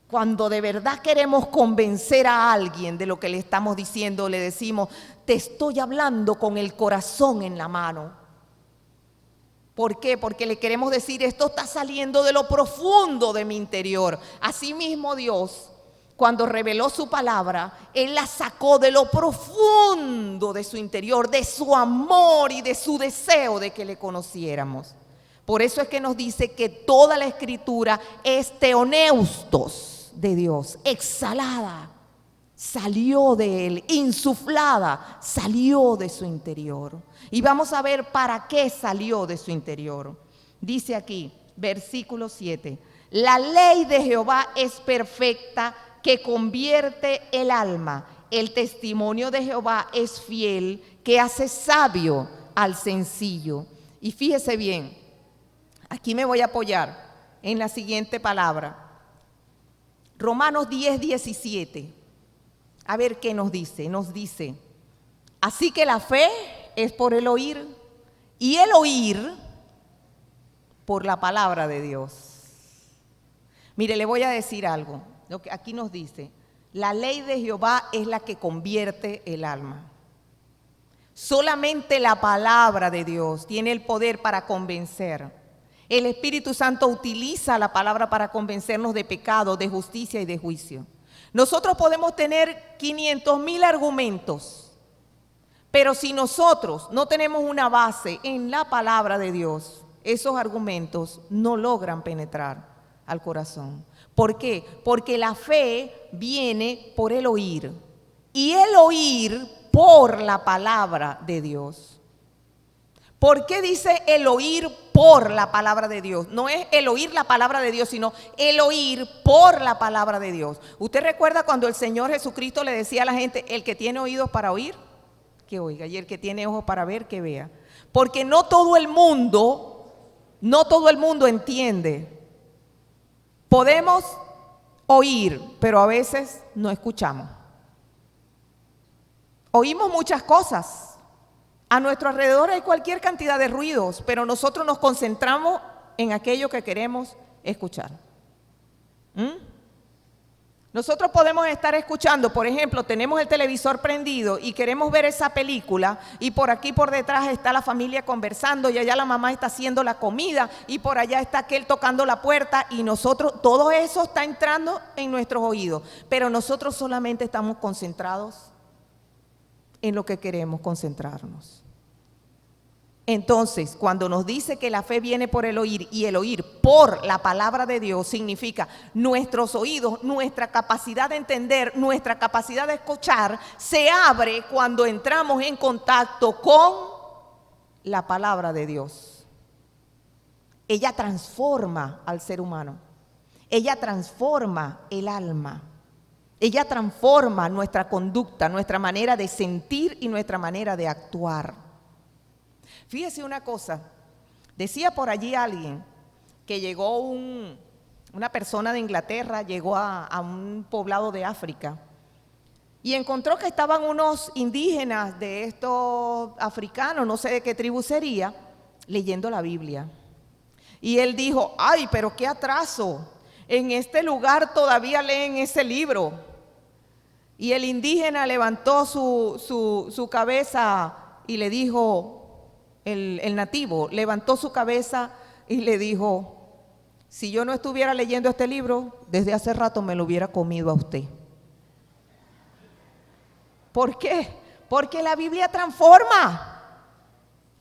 Cuando de verdad queremos convencer a alguien de lo que le estamos diciendo, le decimos, te estoy hablando con el corazón en la mano. ¿Por qué? Porque le queremos decir, esto está saliendo de lo profundo de mi interior. Asimismo Dios, cuando reveló su palabra, Él la sacó de lo profundo de su interior, de su amor y de su deseo de que le conociéramos. Por eso es que nos dice que toda la escritura es teoneustos. de Dios, exhalada, salió de él, insuflada, salió de su interior. Y vamos a ver para qué salió de su interior. Dice aquí, versículo 7, la ley de Jehová es perfecta, que convierte el alma. El testimonio de Jehová es fiel, que hace sabio al sencillo. Y fíjese bien, aquí me voy a apoyar en la siguiente palabra. Romanos 10:17. A ver qué nos dice. Nos dice, así que la fe es por el oír, y el oír por la palabra de Dios. Mire, le voy a decir algo. Lo que aquí nos dice, la ley de Jehová es la que convierte el alma. Solamente la palabra de Dios tiene el poder para convencer. El Espíritu Santo utiliza la palabra para convencernos de pecado, de justicia y de juicio. Nosotros podemos tener 500,000 argumentos, pero si nosotros no tenemos una base en la palabra de Dios, esos argumentos no logran penetrar al corazón. ¿Por qué? Porque la fe viene por el oír, y el oír por la palabra de Dios. ¿Por qué dice el oír por la palabra de Dios? No es el oír la palabra de Dios, sino el oír por la palabra de Dios. ¿Usted recuerda cuando el Señor Jesucristo le decía a la gente, el que tiene oídos para oír, que oiga, y el que tiene ojos para ver, que vea? Porque no todo el mundo entiende. Podemos oír, pero a veces no escuchamos. Oímos muchas cosas. A nuestro alrededor hay cualquier cantidad de ruidos, pero nosotros nos concentramos en aquello que queremos escuchar. Nosotros podemos estar escuchando, por ejemplo, tenemos el televisor prendido y queremos ver esa película, y por aquí por detrás está la familia conversando, y allá la mamá está haciendo la comida, y por allá está aquel tocando la puerta, y nosotros, todo eso está entrando en nuestros oídos, pero nosotros solamente estamos concentrados en lo que queremos concentrarnos. Entonces, cuando nos dice que la fe viene por el oír, y el oír por la palabra de Dios, significa nuestros oídos, nuestra capacidad de entender, nuestra capacidad de escuchar, se abre cuando entramos en contacto con la palabra de Dios. Ella transforma al ser humano, ella transforma el alma. Ella transforma nuestra conducta, nuestra manera de sentir y nuestra manera de actuar. Fíjese una cosa, decía por allí alguien que llegó una persona de Inglaterra, llegó a un poblado de África y encontró que estaban unos indígenas de estos africanos, no sé de qué tribu sería, leyendo la Biblia. Y él dijo, ay, pero qué atraso, en este lugar todavía leen ese libro. Y el indígena levantó su cabeza y le dijo, el nativo levantó su cabeza y le dijo, si yo no estuviera leyendo este libro, desde hace rato me lo hubiera comido a usted. ¿Por qué? Porque la Biblia transforma.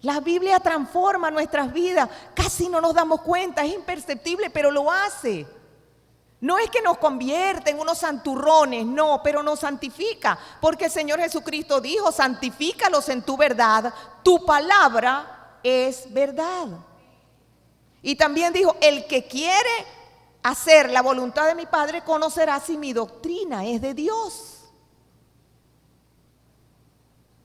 La Biblia transforma nuestras vidas. Casi no nos damos cuenta, es imperceptible, pero lo hace. No es que nos convierte en unos santurrones, no, pero nos santifica, porque el Señor Jesucristo dijo, santifícalos en tu verdad, tu palabra es verdad. Y también dijo, el que quiere hacer la voluntad de mi Padre conocerá si mi doctrina es de Dios.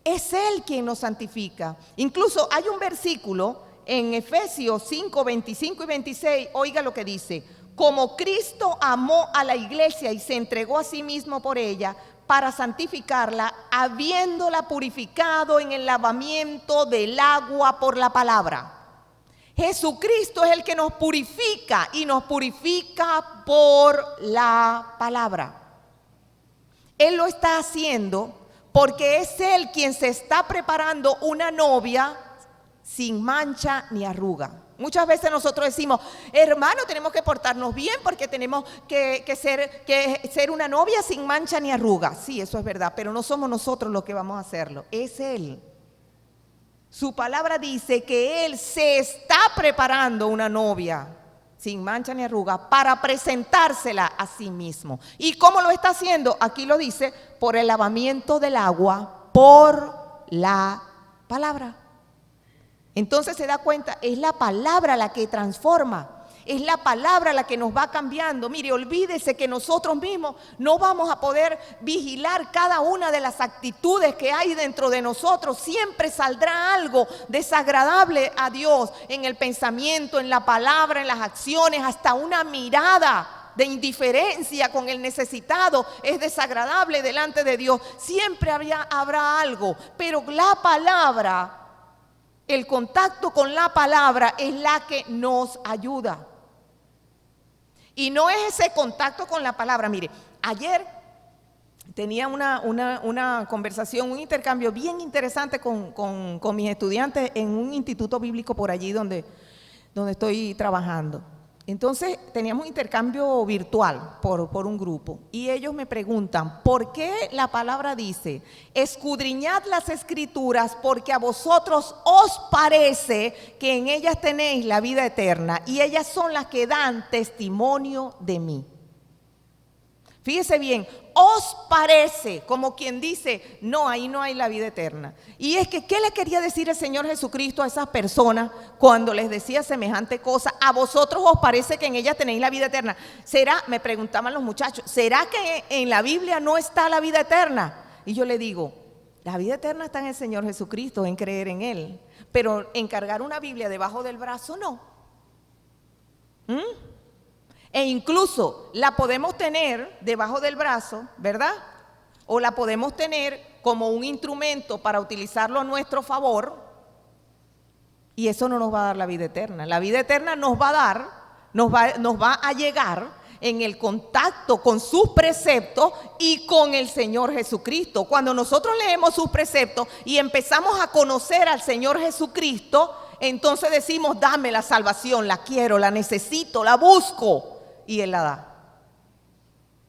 Es Él quien nos santifica. Incluso hay un versículo en Efesios 5, 25 y 26, oiga lo que dice. Como Cristo amó a la iglesia y se entregó a sí mismo por ella para santificarla, habiéndola purificado en el lavamiento del agua por la palabra. Jesucristo es el que nos purifica y nos purifica por la palabra. Él lo está haciendo porque es Él quien se está preparando una novia sin mancha ni arruga. Muchas veces nosotros decimos, hermano, tenemos que portarnos bien porque tenemos que ser una novia sin mancha ni arruga. Sí, eso es verdad, pero no somos nosotros los que vamos a hacerlo, es Él. Su palabra dice que Él se está preparando una novia sin mancha ni arruga, para presentársela a sí mismo. ¿Y cómo lo está haciendo? Aquí lo dice, por el lavamiento del agua, por la palabra. Entonces se da cuenta, es la palabra la que transforma. Es la palabra la que nos va cambiando. Mire, olvídese que nosotros mismos no vamos a poder vigilar cada una de las actitudes que hay dentro de nosotros. Siempre saldrá algo desagradable a Dios en el pensamiento, en la palabra, en las acciones, hasta una mirada de indiferencia con el necesitado es desagradable delante de Dios. Siempre habrá algo, pero la palabra, el contacto con la palabra es la que nos ayuda. Y no es ese contacto con la palabra. Mire, ayer tenía una conversación, un intercambio bien interesante con mis estudiantes en un instituto bíblico por allí donde estoy trabajando. Entonces teníamos un intercambio virtual por un grupo y ellos me preguntan, ¿por qué la palabra dice, escudriñad las escrituras porque a vosotros os parece que en ellas tenéis la vida eterna y ellas son las que dan testimonio de mí? Fíjese bien, os parece, como quien dice, no, ahí no hay la vida eterna. Y es que, ¿qué le quería decir el Señor Jesucristo a esas personas cuando les decía semejante cosa? A vosotros os parece que en ellas tenéis la vida eterna. ¿Será, me preguntaban los muchachos, ¿será que en la Biblia no está la vida eterna? Y yo le digo, la vida eterna está en el Señor Jesucristo, en creer en Él. Pero en cargar una Biblia debajo del brazo, no. E incluso la podemos tener debajo del brazo, ¿verdad? O la podemos tener como un instrumento para utilizarlo a nuestro favor. Y eso no nos va a dar la vida eterna. La vida eterna nos va a dar, nos va a llegar en el contacto con sus preceptos y con el Señor Jesucristo. Cuando nosotros leemos sus preceptos y empezamos a conocer al Señor Jesucristo, entonces decimos, dame la salvación, la quiero, la necesito, la busco. Y Él la da.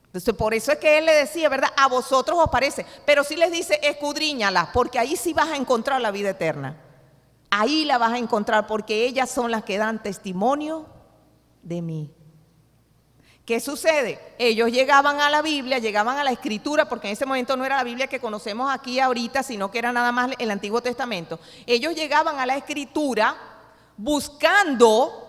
Entonces por eso es que Él le decía, ¿verdad? A vosotros os parece, pero sí les dice, escudriñala, porque ahí sí vas a encontrar la vida eterna. Ahí la vas a encontrar, porque ellas son las que dan testimonio de mí. ¿Qué sucede? Ellos llegaban a la Biblia, llegaban a la Escritura, porque en ese momento no era la Biblia que conocemos aquí ahorita, sino que era nada más el Antiguo Testamento. Ellos llegaban a la Escritura buscando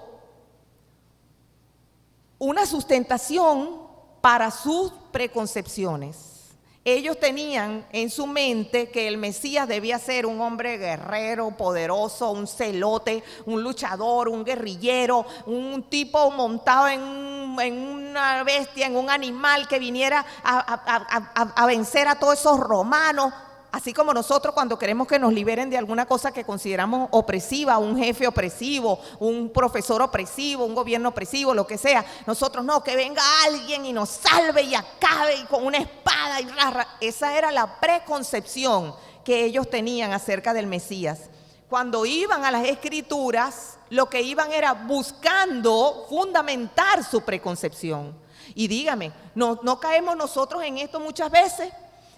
una sustentación para sus preconcepciones. Ellos tenían en su mente que el Mesías debía ser un hombre guerrero, poderoso, un celote, un luchador, un guerrillero, un tipo montado en una bestia, en un animal que viniera a vencer a todos esos romanos. Así como nosotros cuando queremos que nos liberen de alguna cosa que consideramos opresiva, un jefe opresivo, un profesor opresivo, un gobierno opresivo, lo que sea, nosotros no, que venga alguien y nos salve y acabe y con una espada y rara. Esa era la preconcepción que ellos tenían acerca del Mesías. Cuando iban a las Escrituras, lo que iban era buscando fundamentar su preconcepción. Y dígame, ¿no caemos nosotros en esto muchas veces?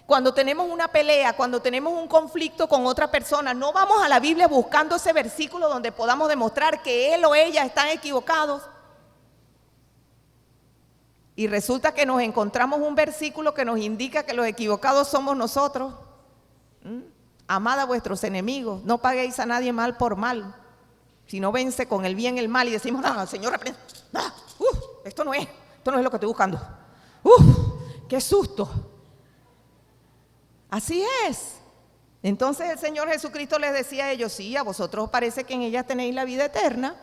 Cuando tenemos una pelea, cuando tenemos un conflicto con otra persona, no vamos a la Biblia buscando ese versículo donde podamos demostrar que él o ella están equivocados. Y resulta que nos encontramos un versículo que nos indica que los equivocados somos nosotros. Amad a vuestros enemigos, no paguéis a nadie mal por mal, sino vence con el bien el mal. Y decimos, no, Señor, esto no es lo que estoy buscando. ¡Qué susto! Así es. Entonces el Señor Jesucristo les decía a ellos, sí, a vosotros os parece que en ellas tenéis la vida eterna,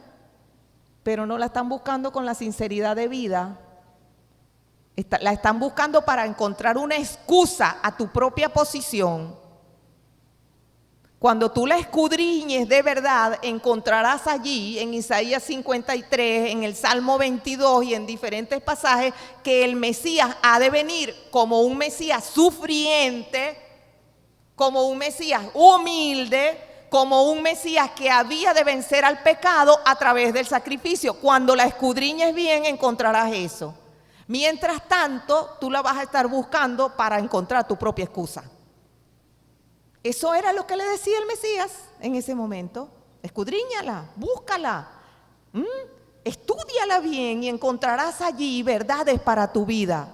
pero no la están buscando con la sinceridad de vida. La están buscando para encontrar una excusa a tu propia posición. Cuando tú la escudriñes de verdad, encontrarás allí en Isaías 53, en el Salmo 22 y en diferentes pasajes que el Mesías ha de venir como un Mesías sufriente, como un Mesías humilde, como un Mesías que había de vencer al pecado a través del sacrificio. Cuando la escudriñes bien, encontrarás eso. Mientras tanto, tú la vas a estar buscando para encontrar tu propia excusa. Eso era lo que le decía el Mesías en ese momento. Escudriñala, búscala. Estúdiala bien y encontrarás allí verdades para tu vida.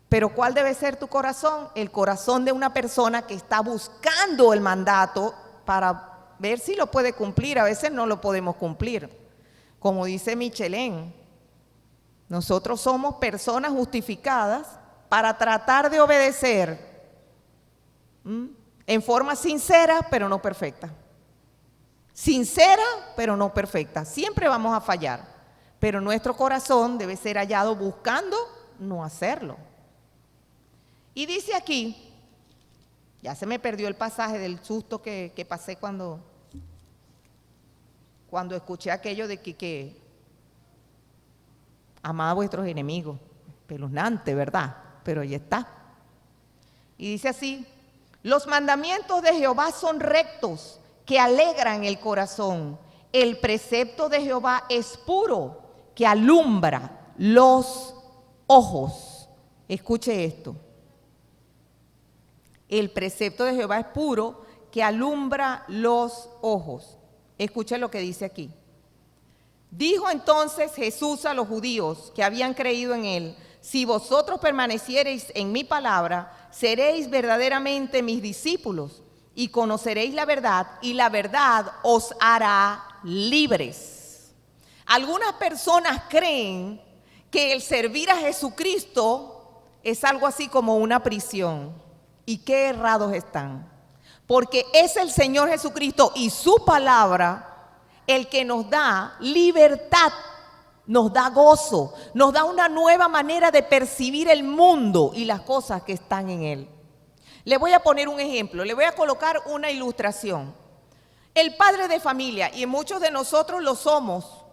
Pero ¿cuál debe ser tu corazón? El corazón de una persona que está buscando el mandato para ver si lo puede cumplir. A veces no lo podemos cumplir. Como dice Michelén, nosotros somos personas justificadas para tratar de obedecer en forma sincera, pero no perfecta. Sincera, pero no perfecta. Siempre vamos a fallar, pero nuestro corazón debe ser hallado buscando no hacerlo. Y dice aquí, ya se me perdió el pasaje del susto que pasé cuando escuché aquello de que amad a vuestros enemigos. Espeluznante, ¿verdad? Pero ahí está. Y dice así, los mandamientos de Jehová son rectos, que alegran el corazón. El precepto de Jehová es puro, que alumbra los ojos. Escuche esto. El precepto de Jehová es puro, que alumbra los ojos. Escuche lo que dice aquí. Dijo entonces Jesús a los judíos que habían creído en él: si vosotros permaneciereis en mi palabra, seréis verdaderamente mis discípulos y conoceréis la verdad, y la verdad os hará libres. Algunas personas creen que el servir a Jesucristo es algo así como una prisión. Y qué errados están. Porque es el Señor Jesucristo y su palabra el que nos da libertad, nos da gozo, nos da una nueva manera de percibir el mundo y las cosas que están en él. Le voy a poner un ejemplo, le voy a colocar una ilustración. El padre de familia, y muchos de nosotros lo somos,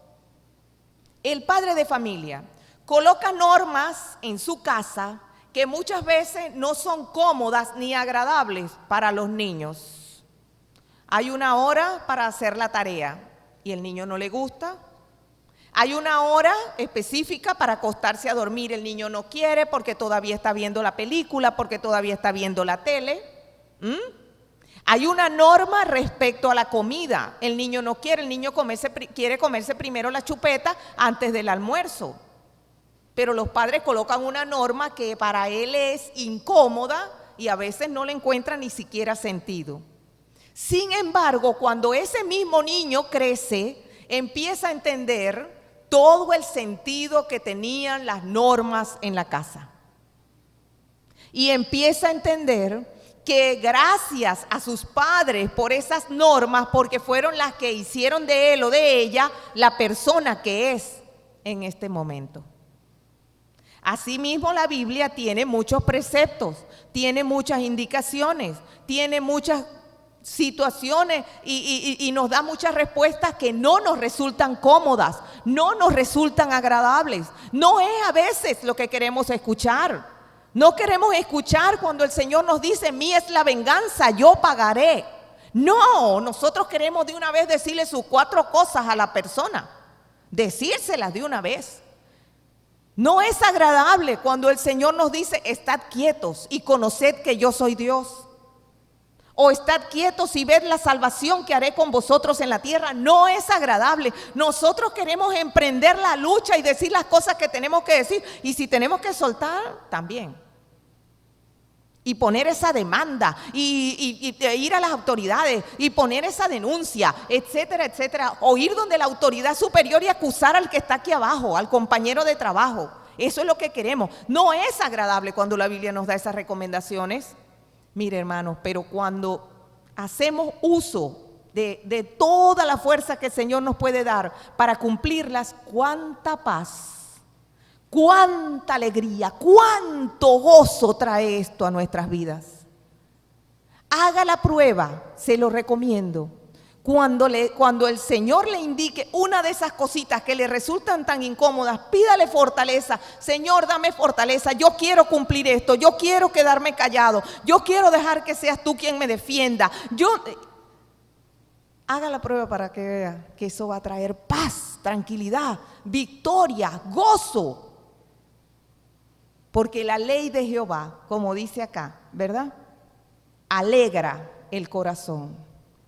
el padre de familia coloca normas en su casa que muchas veces no son cómodas ni agradables para los niños. Hay una hora para hacer la tarea y el niño no le gusta. Hay una hora específica para acostarse a dormir, el niño no quiere porque todavía está viendo la película, porque todavía está viendo la tele. Hay una norma respecto a la comida, el niño no quiere, el niño quiere comerse primero la chupeta antes del almuerzo. Pero los padres colocan una norma que para él es incómoda y a veces no le encuentra ni siquiera sentido. Sin embargo, cuando ese mismo niño crece, empieza a entender todo el sentido que tenían las normas en la casa. Y empieza a entender que gracias a sus padres por esas normas, porque fueron las que hicieron de él o de ella la persona que es en este momento. Asimismo, la Biblia tiene muchos preceptos, tiene muchas indicaciones, tiene muchas situaciones y nos da muchas respuestas que no nos resultan cómodas, no nos resultan agradables. No es a veces lo que queremos escuchar. No queremos escuchar cuando el Señor nos dice: mía es la venganza, yo pagaré. No, nosotros queremos de una vez decirle sus 4 cosas a la persona, decírselas de una vez. No es agradable cuando el Señor nos dice: estad quietos y conoced que yo soy Dios. O estad quietos y ved la salvación que haré con vosotros en la tierra. No es agradable. Nosotros queremos emprender la lucha y decir las cosas que tenemos que decir. Y si tenemos que soltar, también. Y poner esa demanda y ir a las autoridades y poner esa denuncia, etcétera, etcétera. O ir donde la autoridad superior y acusar al que está aquí abajo, al compañero de trabajo. Eso es lo que queremos. No es agradable cuando la Biblia nos da esas recomendaciones. Mire, hermanos, pero cuando hacemos uso de toda la fuerza que el Señor nos puede dar para cumplirlas, cuánta paz, cuánta alegría, cuánto gozo trae esto a nuestras vidas. Haga la prueba, se lo recomiendo. Cuando el Señor le indique una de esas cositas que le resultan tan incómodas, pídale fortaleza. Señor, dame fortaleza, yo quiero cumplir esto, yo quiero quedarme callado, yo quiero dejar que seas tú quien me defienda. Haga la prueba para que vea que eso va a traer paz, tranquilidad, victoria, gozo. Porque la ley de Jehová, como dice acá, ¿verdad?, alegra el corazón.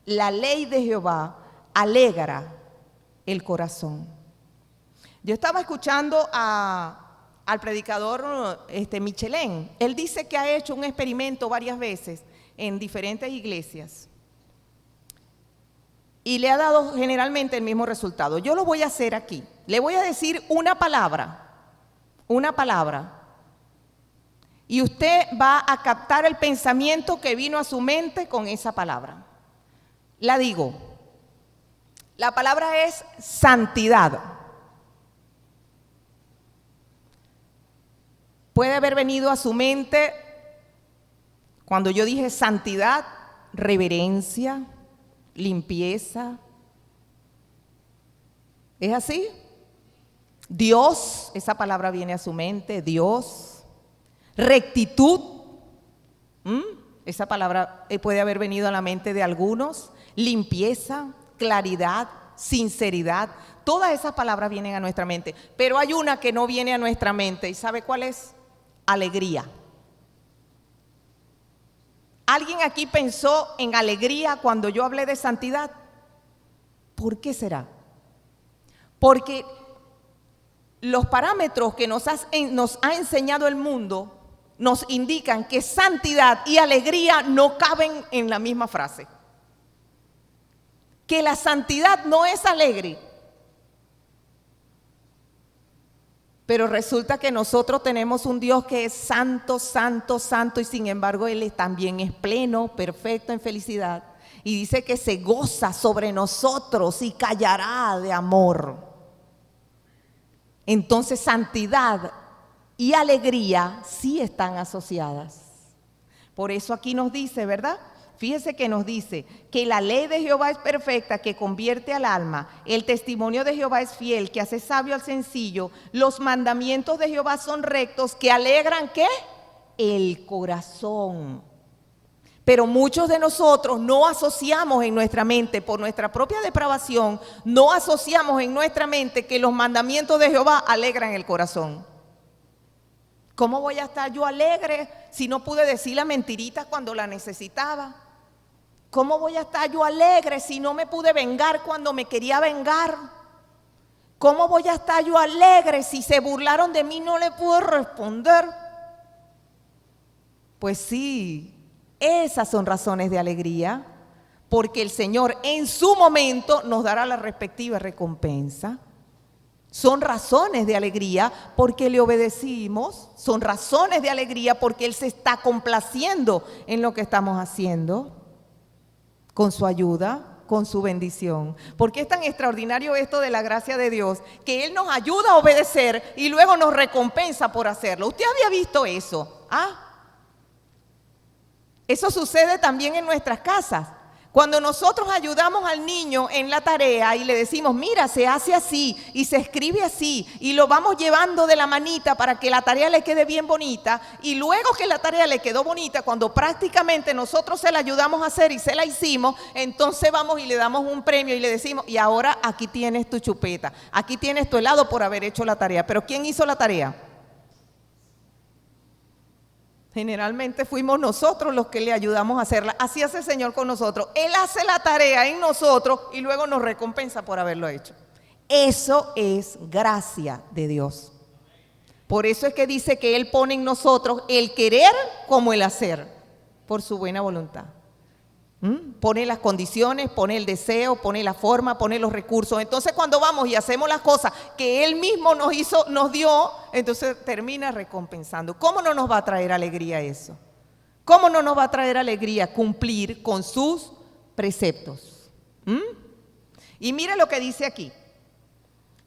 La ley de Jehová alegra el corazón. Yo estaba escuchando al predicador Michelén. Él dice que ha hecho un experimento varias veces en diferentes iglesias y le ha dado generalmente el mismo resultado. Yo lo voy a hacer aquí. Le voy a decir una palabra, y usted va a captar el pensamiento que vino a su mente con esa palabra. La digo. La palabra es santidad. Puede haber venido a su mente, cuando yo dije santidad, reverencia, limpieza. ¿Es así? Dios, esa palabra viene a su mente, Dios. Rectitud, esa palabra puede haber venido a la mente de algunos. Limpieza, claridad, sinceridad. Todas esas palabras vienen a nuestra mente. Pero hay una que no viene a nuestra mente. ¿Y sabe cuál es? Alegría. ¿Alguien aquí pensó en alegría cuando yo hablé de santidad? ¿Por qué será? Porque los parámetros que nos ha enseñado el mundo nos indican que santidad y alegría no caben en la misma frase. Que la santidad no es alegre. Pero resulta que nosotros tenemos un Dios que es santo, santo, santo, y sin embargo Él también es pleno, perfecto en felicidad. Y dice que se goza sobre nosotros y callará de amor. Entonces santidad y alegría sí están asociadas. Por eso aquí nos dice, ¿verdad? Fíjese que nos dice que la ley de Jehová es perfecta, que convierte al alma. El testimonio de Jehová es fiel, que hace sabio al sencillo. Los mandamientos de Jehová son rectos, que alegran, ¿qué? El corazón. Pero muchos de nosotros no asociamos en nuestra mente, por nuestra propia depravación, no asociamos en nuestra mente que los mandamientos de Jehová alegran el corazón. ¿Cómo voy a estar yo alegre si no pude decir la mentirita cuando la necesitaba? ¿Cómo voy a estar yo alegre si no me pude vengar cuando me quería vengar? ¿Cómo voy a estar yo alegre si se burlaron de mí y no le pude responder? Pues sí, esas son razones de alegría, porque el Señor en su momento nos dará la respectiva recompensa. Son razones de alegría porque le obedecimos, son razones de alegría porque Él se está complaciendo en lo que estamos haciendo, con su ayuda, con su bendición. Porque es tan extraordinario esto de la gracia de Dios, que Él nos ayuda a obedecer y luego nos recompensa por hacerlo. ¿Usted había visto eso? Eso sucede también en nuestras casas. Cuando nosotros ayudamos al niño en la tarea y le decimos, mira, se hace así y se escribe así, y lo vamos llevando de la manita para que la tarea le quede bien bonita, y luego que la tarea le quedó bonita, cuando prácticamente nosotros se la ayudamos a hacer y se la hicimos, entonces vamos y le damos un premio y le decimos, y ahora aquí tienes tu chupeta, aquí tienes tu helado por haber hecho la tarea. ¿Pero quién hizo la tarea? Generalmente fuimos nosotros los que le ayudamos a hacerla. Así hace el Señor con nosotros. Él hace la tarea en nosotros y luego nos recompensa por haberlo hecho. Eso es gracia de Dios. Por eso es que dice que Él pone en nosotros el querer como el hacer, por su buena voluntad. Pone las condiciones, pone el deseo, pone la forma, pone los recursos. Entonces cuando vamos y hacemos las cosas que Él mismo nos dio, entonces termina recompensando. ¿Cómo no nos va a traer alegría eso? ¿Cómo no nos va a traer alegría cumplir con sus preceptos? Y mire lo que dice aquí.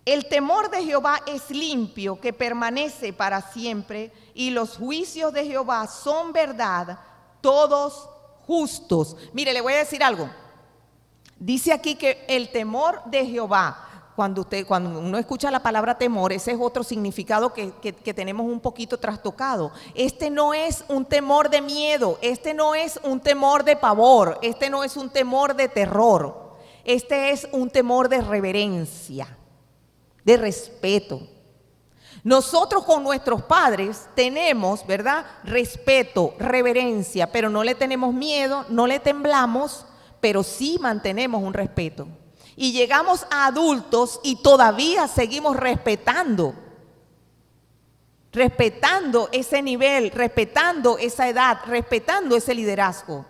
El temor de Jehová es limpio, que permanece para siempre, y los juicios de Jehová son verdad, todos justos. Mire, le voy a decir algo. Dice aquí que el temor de Jehová, cuando uno escucha la palabra temor, ese es otro significado que tenemos un poquito trastocado. Este no es un temor de miedo, este no es un temor de pavor, este no es un temor de terror, este es un temor de reverencia, de respeto. Nosotros con nuestros padres tenemos, ¿verdad?, respeto, reverencia, pero no le tenemos miedo, no le temblamos, pero sí mantenemos un respeto. Y llegamos a adultos y todavía seguimos respetando ese nivel, respetando esa edad, respetando ese liderazgo.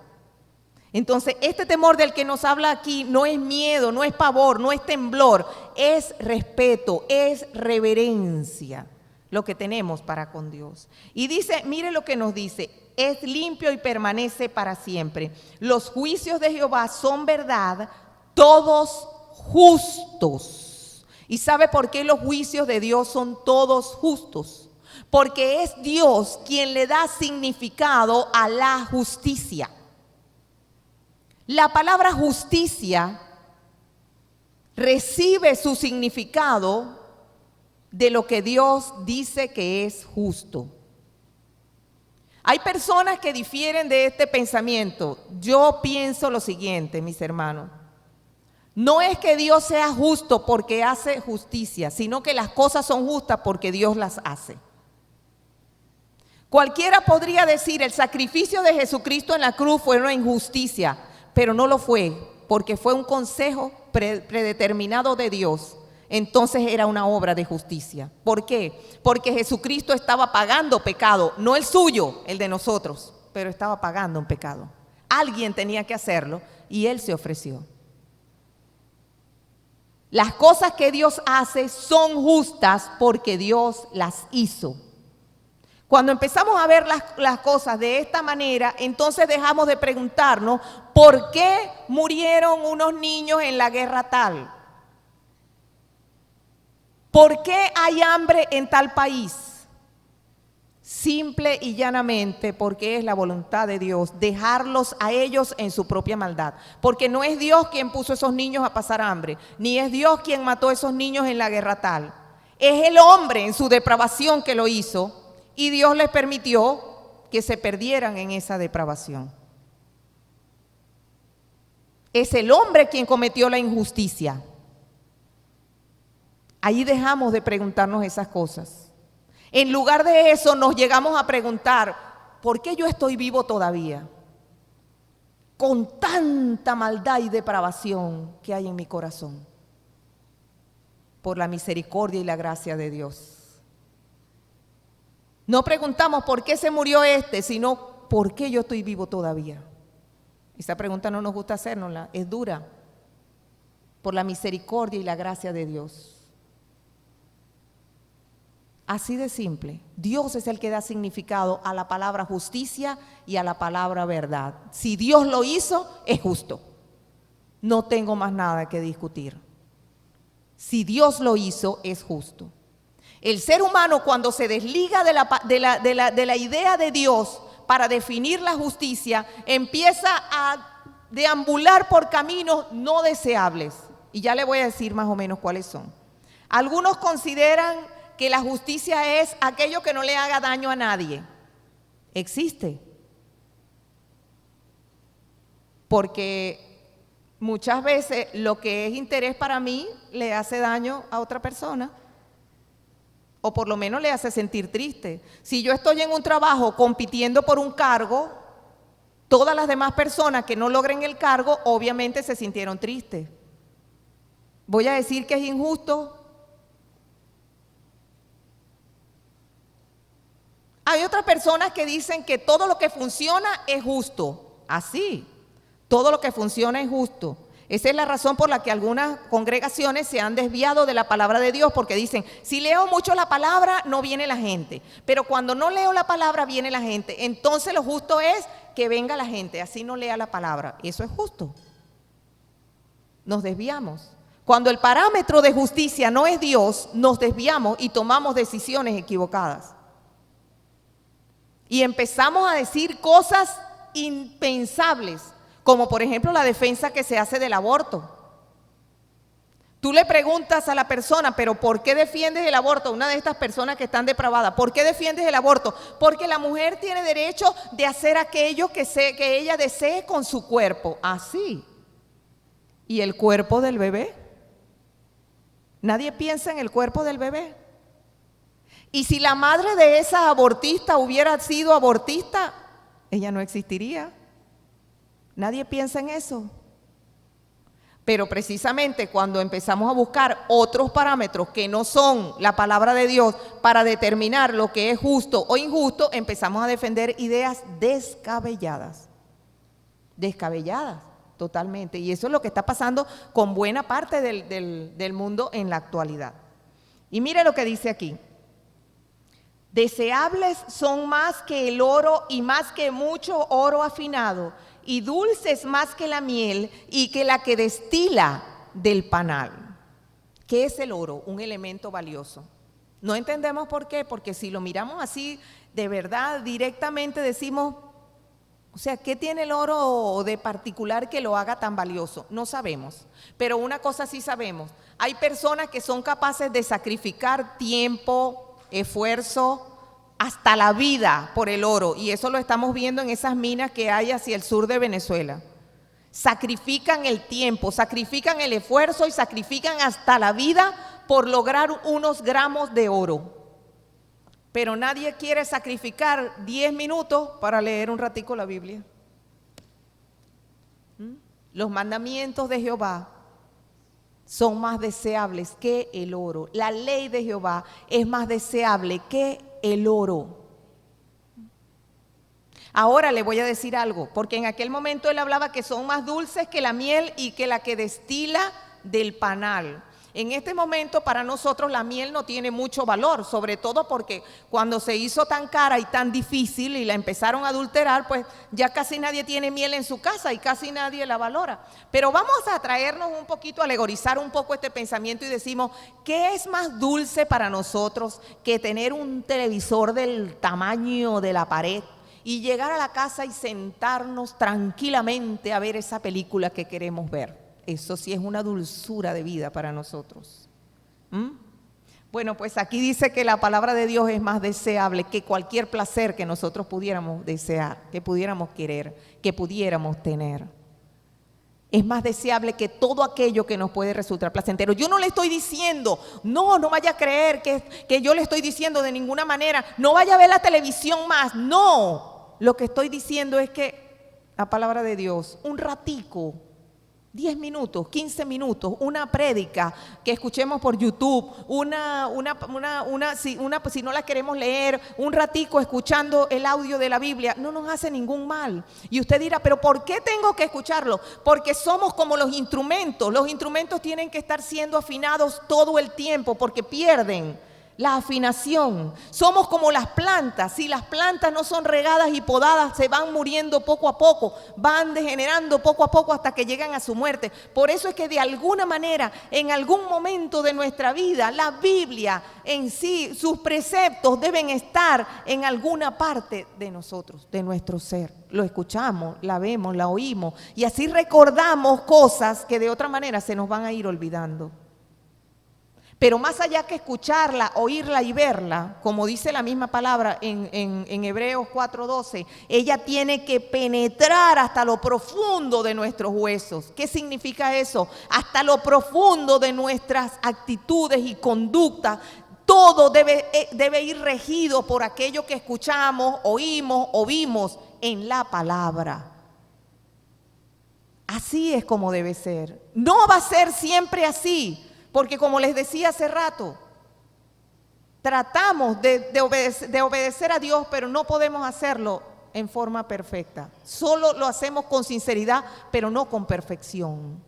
Entonces, este temor del que nos habla aquí no es miedo, no es pavor, no es temblor, es respeto, es reverencia lo que tenemos para con Dios. Y dice, mire lo que nos dice, es limpio y permanece para siempre. Los juicios de Jehová son verdad, todos justos. ¿Y sabe por qué los juicios de Dios son todos justos? Porque es Dios quien le da significado a la justicia. La palabra justicia recibe su significado de lo que Dios dice que es justo. Hay personas que difieren de este pensamiento. Yo pienso lo siguiente, mis hermanos. No es que Dios sea justo porque hace justicia, sino que las cosas son justas porque Dios las hace. Cualquiera podría decir, el sacrificio de Jesucristo en la cruz fue una injusticia, pero no lo fue, porque fue un consejo predeterminado de Dios. Entonces era una obra de justicia. ¿Por qué? Porque Jesucristo estaba pagando pecado, no el suyo, el de nosotros, pero estaba pagando un pecado. Alguien tenía que hacerlo y Él se ofreció. Las cosas que Dios hace son justas porque Dios las hizo. Cuando empezamos a ver las cosas de esta manera, entonces dejamos de preguntarnos ¿por qué murieron unos niños en la guerra tal? ¿Por qué hay hambre en tal país? Simple y llanamente porque es la voluntad de Dios dejarlos a ellos en su propia maldad. Porque no es Dios quien puso a esos niños a pasar hambre, ni es Dios quien mató a esos niños en la guerra tal. Es el hombre en su depravación que lo hizo. Y Dios les permitió que se perdieran en esa depravación. Es el hombre quien cometió la injusticia. Ahí dejamos de preguntarnos esas cosas. En lugar de eso nos llegamos a preguntar, ¿por qué yo estoy vivo todavía? Con tanta maldad y depravación que hay en mi corazón. Por la misericordia y la gracia de Dios. No preguntamos por qué se murió sino por qué yo estoy vivo todavía. Esa pregunta no nos gusta hacérnosla, es dura. Por la misericordia y la gracia de Dios. Así de simple. Dios es el que da significado a la palabra justicia y a la palabra verdad. Si Dios lo hizo, es justo. No tengo más nada que discutir. Si Dios lo hizo, es justo. El ser humano cuando se desliga de la idea de Dios para definir la justicia, empieza a deambular por caminos no deseables. Y ya le voy a decir más o menos cuáles son. Algunos consideran que la justicia es aquello que no le haga daño a nadie. Existe. Porque muchas veces lo que es interés para mí le hace daño a otra persona. O por lo menos le hace sentir triste. Si yo estoy en un trabajo compitiendo por un cargo, todas las demás personas que no logren el cargo, obviamente se sintieron tristes. ¿Voy a decir que es injusto? Hay otras personas que dicen que todo lo que funciona es justo. Así, todo lo que funciona es justo. Esa es la razón por la que algunas congregaciones se han desviado de la palabra de Dios, porque dicen, si leo mucho la palabra, no viene la gente. Pero cuando no leo la palabra, viene la gente. Entonces lo justo es que venga la gente, así no lea la palabra. Eso es justo. Nos desviamos. Cuando el parámetro de justicia no es Dios, nos desviamos y tomamos decisiones equivocadas. Y empezamos a decir cosas impensables, como por ejemplo la defensa que se hace del aborto. Tú le preguntas a la persona, pero ¿por qué defiendes el aborto? Una de estas personas que están depravadas, ¿por qué defiendes el aborto? Porque la mujer tiene derecho de hacer aquello que ella desee con su cuerpo. Así. ¿Y el cuerpo del bebé? Nadie piensa en el cuerpo del bebé. Y si la madre de esa abortista hubiera sido abortista, ella no existiría. Nadie piensa en eso. Pero precisamente cuando empezamos a buscar otros parámetros que no son la palabra de Dios para determinar lo que es justo o injusto, empezamos a defender ideas descabelladas. Descabelladas, totalmente. Y eso es lo que está pasando con buena parte del mundo en la actualidad. Y mire lo que dice aquí. Deseables son más que el oro y más que mucho oro afinado, y dulces más que la miel y que la que destila del panal. ¿Qué es el oro? Un elemento valioso. No entendemos por qué, porque si lo miramos así, de verdad, directamente decimos, o sea, ¿qué tiene el oro de particular que lo haga tan valioso? No sabemos, pero una cosa sí sabemos. Hay personas que son capaces de sacrificar tiempo, esfuerzo, hasta la vida por el oro, y eso lo estamos viendo en esas minas que hay hacia el sur de Venezuela. Sacrifican el tiempo, sacrifican el esfuerzo y sacrifican hasta la vida por lograr unos gramos de oro. Pero nadie quiere sacrificar 10 minutos para leer un ratico la Biblia. Los mandamientos de Jehová son más deseables que el oro. La ley de Jehová es más deseable que el oro. Ahora le voy a decir algo, porque en aquel momento él hablaba que son más dulces que la miel y que la que destila del panal. En este momento para nosotros la miel no tiene mucho valor, sobre todo porque cuando se hizo tan cara y tan difícil y la empezaron a adulterar, pues ya casi nadie tiene miel en su casa y casi nadie la valora. Pero vamos a traernos un poquito, a alegorizar un poco este pensamiento y decimos, ¿qué es más dulce para nosotros que tener un televisor del tamaño de la pared y llegar a la casa y sentarnos tranquilamente a ver esa película que queremos ver? Eso sí es una dulzura de vida para nosotros. Bueno, pues aquí dice que la palabra de Dios es más deseable que cualquier placer que nosotros pudiéramos desear, que pudiéramos querer, que pudiéramos tener. Es más deseable que todo aquello que nos puede resultar placentero. Yo no le estoy diciendo, no vaya a creer que yo le estoy diciendo de ninguna manera, no vaya a ver la televisión más. No, lo que estoy diciendo es que la palabra de Dios, un ratico, 10 minutos, 15 minutos, una prédica que escuchemos por YouTube, si no la queremos leer, un ratico escuchando el audio de la Biblia, no nos hace ningún mal. Y usted dirá, ¿pero por qué tengo que escucharlo? Porque somos como los instrumentos tienen que estar siendo afinados todo el tiempo porque pierden la afinación. Somos como las plantas. Si las plantas no son regadas y podadas, se van muriendo poco a poco, van degenerando poco a poco hasta que llegan a su muerte. Por eso es que de alguna manera, en algún momento de nuestra vida, la Biblia en sí, sus preceptos deben estar en alguna parte de nosotros, de nuestro ser. Lo escuchamos, la vemos, la oímos y así recordamos cosas que de otra manera se nos van a ir olvidando. Pero más allá que escucharla, oírla y verla, como dice la misma palabra en Hebreos 4:12, ella tiene que penetrar hasta lo profundo de nuestros huesos. ¿Qué significa eso? Hasta lo profundo de nuestras actitudes y conductas. Todo debe ir regido por aquello que escuchamos, oímos o vimos en la palabra. Así es como debe ser. No va a ser siempre así. Porque como les decía hace rato, tratamos de obedecer a Dios, pero no podemos hacerlo en forma perfecta. Solo lo hacemos con sinceridad, pero no con perfección.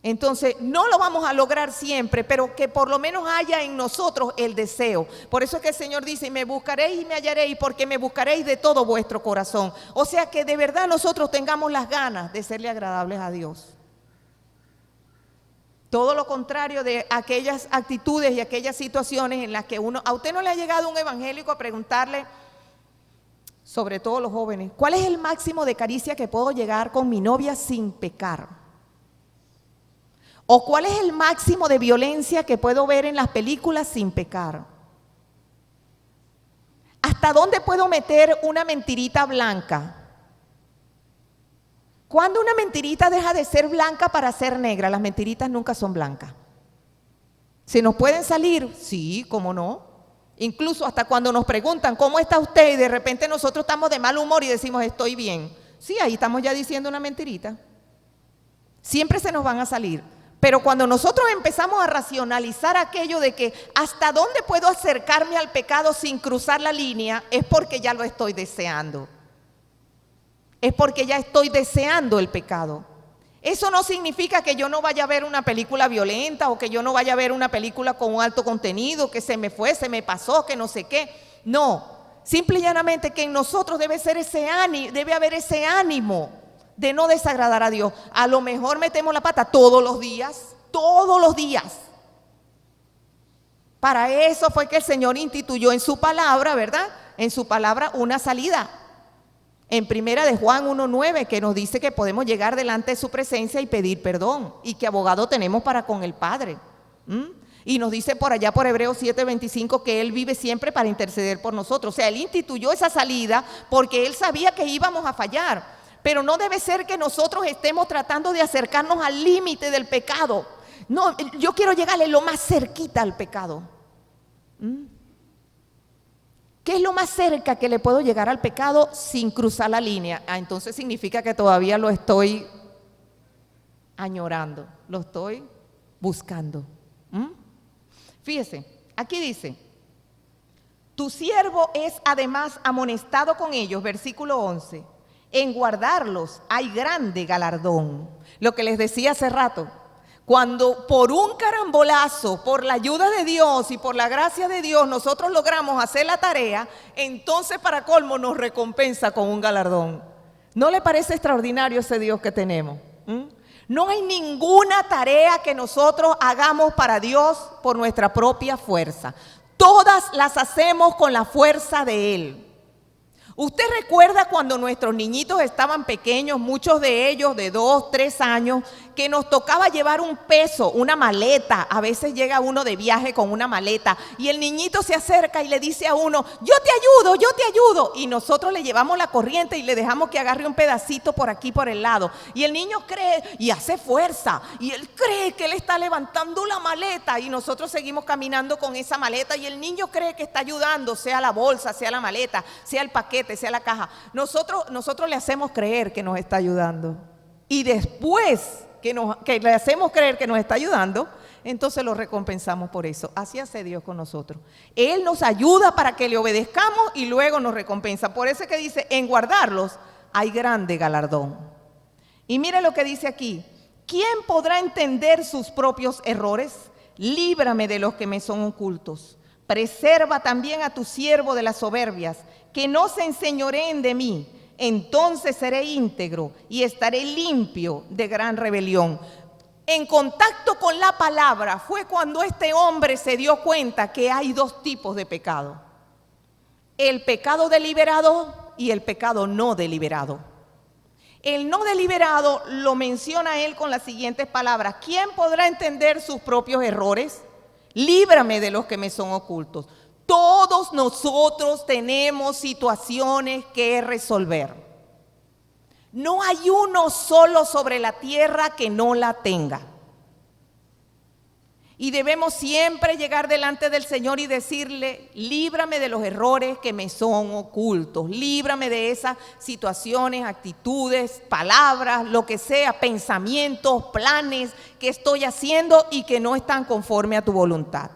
Entonces, no lo vamos a lograr siempre, pero que por lo menos haya en nosotros el deseo. Por eso es que el Señor dice, me buscaréis y me hallaréis, porque me buscaréis de todo vuestro corazón. O sea, que de verdad nosotros tengamos las ganas de serle agradables a Dios. Todo lo contrario de aquellas actitudes y aquellas situaciones en las que a usted no le ha llegado un evangélico a preguntarle, sobre todo los jóvenes, ¿cuál es el máximo de caricia que puedo llegar con mi novia sin pecar? ¿O cuál es el máximo de violencia que puedo ver en las películas sin pecar? ¿Hasta dónde puedo meter una mentirita blanca? ¿Cuándo una mentirita deja de ser blanca para ser negra? Las mentiritas nunca son blancas. ¿Se nos pueden salir? Sí, ¿cómo no? Incluso hasta cuando nos preguntan, ¿cómo está usted? Y de repente nosotros estamos de mal humor y decimos, estoy bien. Sí, ahí estamos ya diciendo una mentirita. Siempre se nos van a salir. Pero cuando nosotros empezamos a racionalizar aquello de que hasta dónde puedo acercarme al pecado sin cruzar la línea, es porque ya lo estoy deseando. Es porque ya estoy deseando el pecado. Eso no significa que yo no vaya a ver una película violenta o que yo no vaya a ver una película con un alto contenido, que se me fue, se me pasó, que no sé qué. No, simple y llanamente que en nosotros debe haber ese ánimo de no desagradar a Dios. A lo mejor metemos la pata todos los días. Para eso fue que el Señor instituyó en su palabra, ¿verdad? En su palabra una salida. En primera de Juan 1:9, que nos dice que podemos llegar delante de su presencia y pedir perdón, y que abogado tenemos para con el Padre. Y nos dice por allá por Hebreos 7:25 que Él vive siempre para interceder por nosotros. O sea, Él instituyó esa salida porque Él sabía que íbamos a fallar. Pero no debe ser que nosotros estemos tratando de acercarnos al límite del pecado. No, yo quiero llegarle lo más cerquita al pecado. ¿Qué es lo más cerca que le puedo llegar al pecado sin cruzar la línea? Entonces significa que todavía lo estoy añorando, lo estoy buscando. Fíjese, aquí dice, tu siervo es además amonestado con ellos, versículo 11, en guardarlos hay grande galardón. Lo que les decía hace rato. Cuando por un carambolazo, por la ayuda de Dios y por la gracia de Dios nosotros logramos hacer la tarea, entonces para colmo nos recompensa con un galardón. ¿No le parece extraordinario ese Dios que tenemos? No hay ninguna tarea que nosotros hagamos para Dios por nuestra propia fuerza. Todas las hacemos con la fuerza de Él. ¿Usted recuerda cuando nuestros niñitos estaban pequeños, muchos de ellos de 2, 3 años, que nos tocaba llevar un peso, una maleta? A veces llega uno de viaje con una maleta y el niñito se acerca y le dice a uno, yo te ayudo. Y nosotros le llevamos la corriente y le dejamos que agarre un pedacito por aquí, por el lado. Y el niño cree y hace fuerza y él cree que él está levantando la maleta y nosotros seguimos caminando con esa maleta y el niño cree que está ayudando, sea la bolsa, sea la maleta, sea el paquete, sea la caja. Nosotros le hacemos creer que nos está ayudando. Y después que le hacemos creer que nos está ayudando, entonces lo recompensamos por eso. Así hace Dios con nosotros. Él nos ayuda para que le obedezcamos y luego nos recompensa. Por eso es que dice, en guardarlos hay grande galardón. Y mire lo que dice aquí. ¿Quién podrá entender sus propios errores? Líbrame de los que me son ocultos. Preserva también a tu siervo de las soberbias, que no se enseñoreen de mí. Entonces seré íntegro y estaré limpio de gran rebelión. En contacto con la palabra fue cuando este hombre se dio cuenta que hay 2 tipos de pecado. El pecado deliberado y el pecado no deliberado. El no deliberado lo menciona él con las siguientes palabras. ¿Quién podrá entender sus propios errores? Líbrame de los que me son ocultos. Todos nosotros tenemos situaciones que resolver. No hay uno solo sobre la tierra que no la tenga. Y debemos siempre llegar delante del Señor y decirle, líbrame de los errores que me son ocultos. Líbrame de esas situaciones, actitudes, palabras, lo que sea, pensamientos, planes que estoy haciendo y que no están conforme a tu voluntad.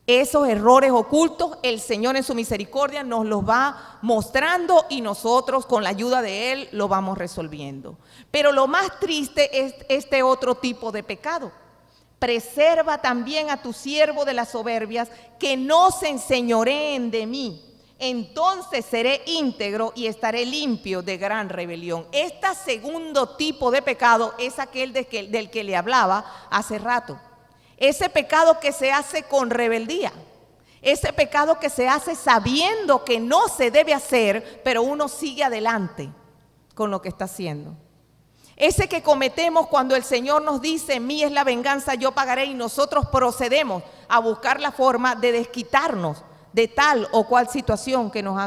Esos errores ocultos, el Señor en su misericordia nos los va mostrando y nosotros con la ayuda de Él lo vamos resolviendo. Pero lo más triste es este otro tipo de pecado. Preserva también a tu siervo de las soberbias, que no se enseñoreen de mí. Entonces seré íntegro y estaré limpio de gran rebelión. Este segundo tipo de pecado es aquel del que le hablaba hace rato. Ese pecado que se hace con rebeldía, ese pecado que se hace sabiendo que no se debe hacer, pero uno sigue adelante con lo que está haciendo. Ese que cometemos cuando el Señor nos dice, mía es la venganza, yo pagaré, y nosotros procedemos a buscar la forma de desquitarnos de tal o cual situación que nos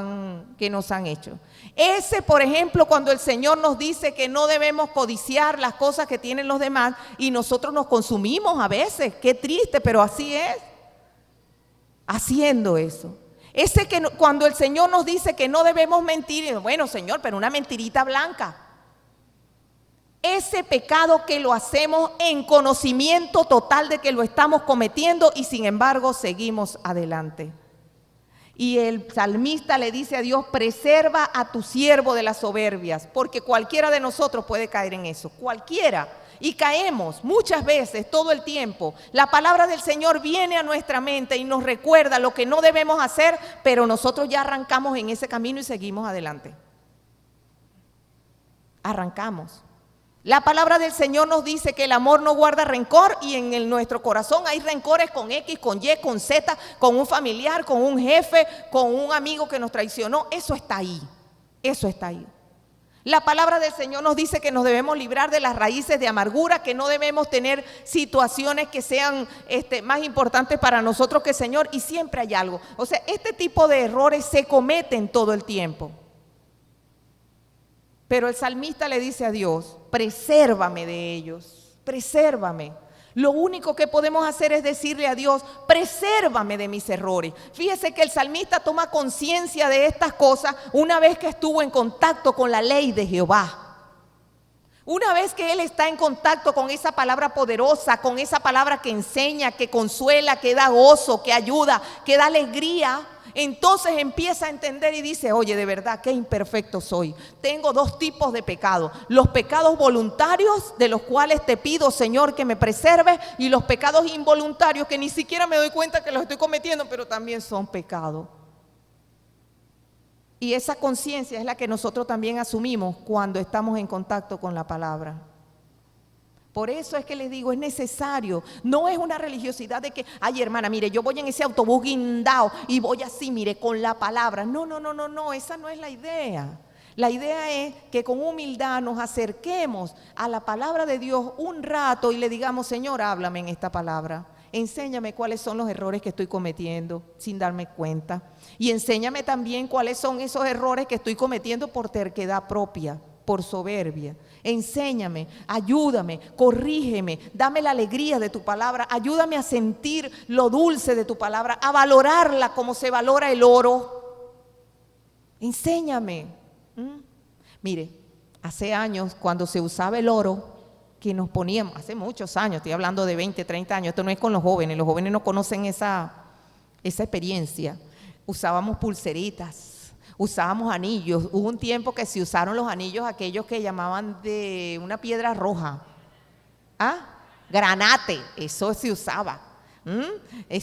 han hecho. Ese, por ejemplo, cuando el Señor nos dice que no debemos codiciar las cosas que tienen los demás y nosotros nos consumimos a veces, qué triste, pero así es, haciendo eso. Ese que cuando el Señor nos dice que no debemos mentir, bueno, Señor, pero una mentirita blanca. Ese pecado que lo hacemos en conocimiento total de que lo estamos cometiendo y sin embargo seguimos adelante. Y el salmista le dice a Dios, preserva a tu siervo de las soberbias, porque cualquiera de nosotros puede caer en eso, cualquiera. Y caemos muchas veces, todo el tiempo. La palabra del Señor viene a nuestra mente y nos recuerda lo que no debemos hacer, pero nosotros ya arrancamos en ese camino y seguimos adelante. Arrancamos. La palabra del Señor nos dice que el amor no guarda rencor y en nuestro corazón hay rencores con X, con Y, con Z, con un familiar, con un jefe, con un amigo que nos traicionó. Eso está ahí, eso está ahí. La palabra del Señor nos dice que nos debemos librar de las raíces de amargura, que no debemos tener situaciones que sean más importantes para nosotros que el Señor, y siempre hay algo. O sea, este tipo de errores se cometen todo el tiempo. Pero el salmista le dice a Dios, presérvame de ellos, presérvame. Lo único que podemos hacer es decirle a Dios, presérvame de mis errores. Fíjese que el salmista toma conciencia de estas cosas una vez que estuvo en contacto con la ley de Jehová. Una vez que él está en contacto con esa palabra poderosa, con esa palabra que enseña, que consuela, que da gozo, que ayuda, que da alegría, entonces empieza a entender y dice, oye, de verdad, qué imperfecto soy. Tengo dos tipos de pecados. Los pecados voluntarios, de los cuales te pido, Señor, que me preserves, y los pecados involuntarios, que ni siquiera me doy cuenta que los estoy cometiendo, pero también son pecados. Y esa conciencia es la que nosotros también asumimos cuando estamos en contacto con la palabra. Por eso es que les digo, es necesario, no es una religiosidad de que, ay hermana, mire, yo voy en ese autobús guindado y voy así, mire, con la palabra. No, esa no es la idea. La idea es que con humildad nos acerquemos a la palabra de Dios un rato y le digamos, Señor, háblame en esta palabra. Enséñame cuáles son los errores que estoy cometiendo sin darme cuenta. Y enséñame también cuáles son esos errores que estoy cometiendo por terquedad propia, por soberbia. Enséñame, ayúdame, corrígeme, dame la alegría de tu palabra, ayúdame a sentir lo dulce de tu palabra, a valorarla como se valora el oro. Enséñame. Mire, hace años cuando se usaba el oro, que nos poníamos, hace muchos años, estoy hablando de 20, 30 años, esto no es con los jóvenes no conocen esa experiencia. Usábamos pulseritas. Usábamos anillos. Hubo un tiempo que se usaron los anillos aquellos que llamaban de una piedra roja. Granate, eso se usaba.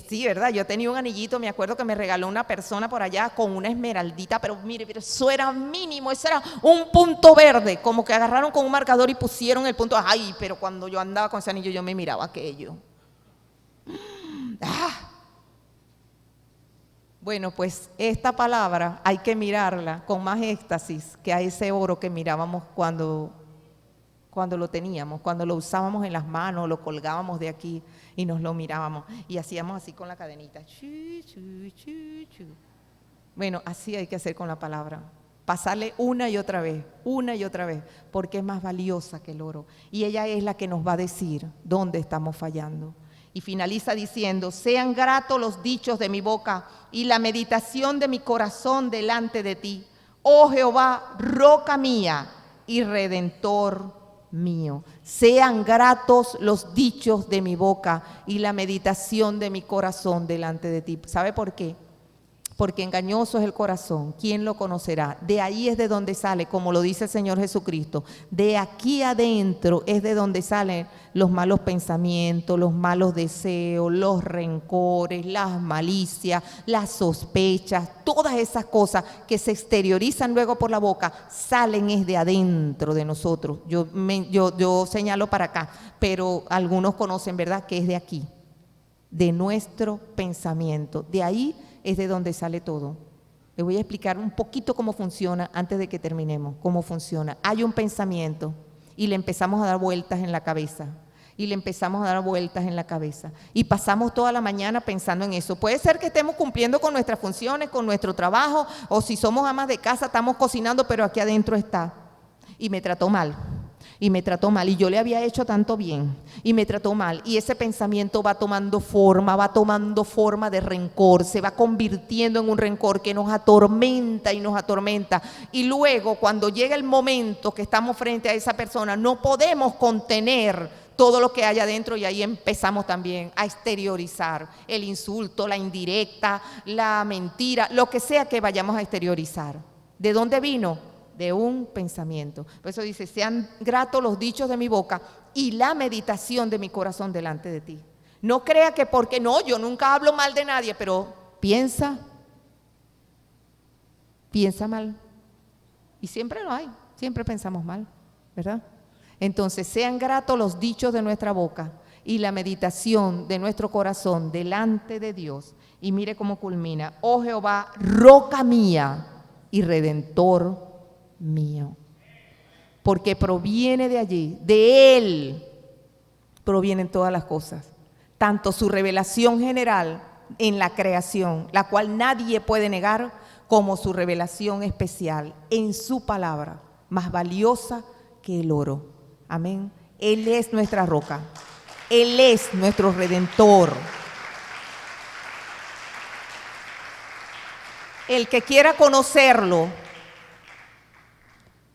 Sí, ¿verdad? Yo tenía un anillito, me acuerdo que me regaló una persona por allá con una esmeraldita, pero mire, eso era mínimo, eso era un punto verde, como que agarraron con un marcador y pusieron el punto. Ay, pero cuando yo andaba con ese anillo yo me miraba aquello. Bueno, pues esta palabra hay que mirarla con más éxtasis que a ese oro que mirábamos cuando lo teníamos, cuando lo usábamos en las manos, lo colgábamos de aquí y nos lo mirábamos y hacíamos así con la cadenita. Bueno, así hay que hacer con la palabra. Pasarle una y otra vez, porque es más valiosa que el oro. Y ella es la que nos va a decir dónde estamos fallando. Y finaliza diciendo, sean gratos los dichos de mi boca y la meditación de mi corazón delante de ti, oh Jehová, roca mía y redentor mío. Sean gratos los dichos de mi boca y la meditación de mi corazón delante de ti. ¿Sabe por qué? Porque engañoso es el corazón, ¿quién lo conocerá? De ahí es de donde sale, como lo dice el Señor Jesucristo, de aquí adentro es de donde salen los malos pensamientos, los malos deseos, los rencores, las malicias, las sospechas, todas esas cosas que se exteriorizan luego por la boca, salen es de adentro de nosotros. Yo señalo para acá, pero algunos conocen, ¿verdad?, que es de aquí, de nuestro pensamiento, de ahí es de donde sale todo. Les voy a explicar un poquito cómo funciona antes de que terminemos, cómo funciona. Hay un pensamiento y le empezamos a dar vueltas en la cabeza, y pasamos toda la mañana pensando en eso. Puede ser que estemos cumpliendo con nuestras funciones, con nuestro trabajo, o si somos amas de casa, estamos cocinando, pero aquí adentro está, y me trató mal, y me trató mal, y yo le había hecho tanto bien, y me trató mal, y ese pensamiento va tomando forma de rencor, se va convirtiendo en un rencor que nos atormenta, y luego cuando llega el momento que estamos frente a esa persona, no podemos contener todo lo que hay adentro, y ahí empezamos también a exteriorizar el insulto, la indirecta, la mentira, lo que sea que vayamos a exteriorizar. ¿De dónde vino? De un pensamiento. Por eso dice, sean gratos los dichos de mi boca y la meditación de mi corazón delante de ti. No crea que porque no, yo nunca hablo mal de nadie, pero piensa mal. Y siempre lo hay, siempre pensamos mal, ¿verdad? Entonces, sean gratos los dichos de nuestra boca y la meditación de nuestro corazón delante de Dios. Y mire cómo culmina. Oh Jehová, roca mía y redentor mío, porque proviene de allí, de Él provienen todas las cosas, tanto su revelación general en la creación, la cual nadie puede negar, como su revelación especial en su palabra, más valiosa que el oro. Amén. Él es nuestra roca, Él es nuestro redentor. El que quiera conocerlo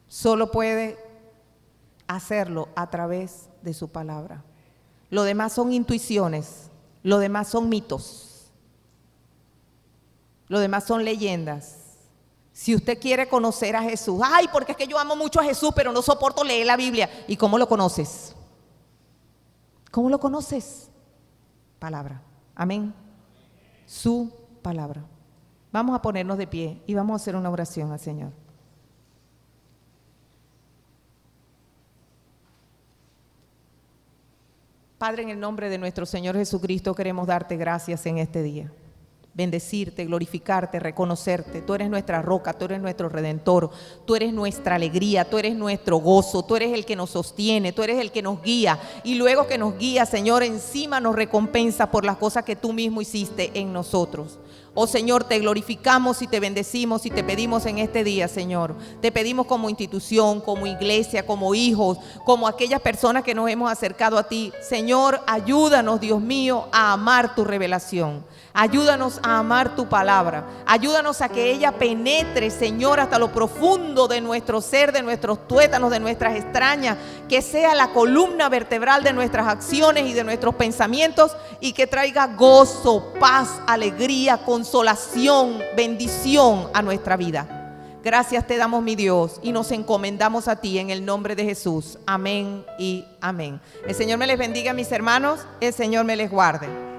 solo puede hacerlo a través de su palabra. Lo demás son intuiciones, lo demás son mitos, lo demás son leyendas. Si usted quiere conocer a Jesús, ay, porque es que yo amo mucho a Jesús, pero no soporto leer la Biblia. ¿Y cómo lo conoces? ¿Cómo lo conoces? Palabra. Amén. Su palabra. Vamos a ponernos de pie y vamos a hacer una oración al Señor. Padre, en el nombre de nuestro Señor Jesucristo queremos darte gracias en este día. Bendecirte, glorificarte, reconocerte. Tú eres nuestra roca, tú eres nuestro redentor, tú eres nuestra alegría, tú eres nuestro gozo, tú eres el que nos sostiene, tú eres el que nos guía. Y luego que nos guía, Señor, encima nos recompensa por las cosas que tú mismo hiciste en nosotros. Oh Señor, te glorificamos y te bendecimos y te pedimos en este día, Señor. Te pedimos como institución, como iglesia, como hijos, como aquellas personas que nos hemos acercado a ti. Señor, ayúdanos, Dios mío, a amar tu revelación. Ayúdanos a amar tu palabra. Ayúdanos a que ella penetre, Señor, hasta lo profundo de nuestro ser, de nuestros tuétanos, de nuestras extrañas, que sea la columna vertebral de nuestras acciones y de nuestros pensamientos, y que traiga gozo, paz, alegría, consolación, bendición a nuestra vida. Gracias te damos, mi Dios, y nos encomendamos a ti en el nombre de Jesús. Amén y amén. El Señor me les bendiga, mis hermanos. El Señor me les guarde.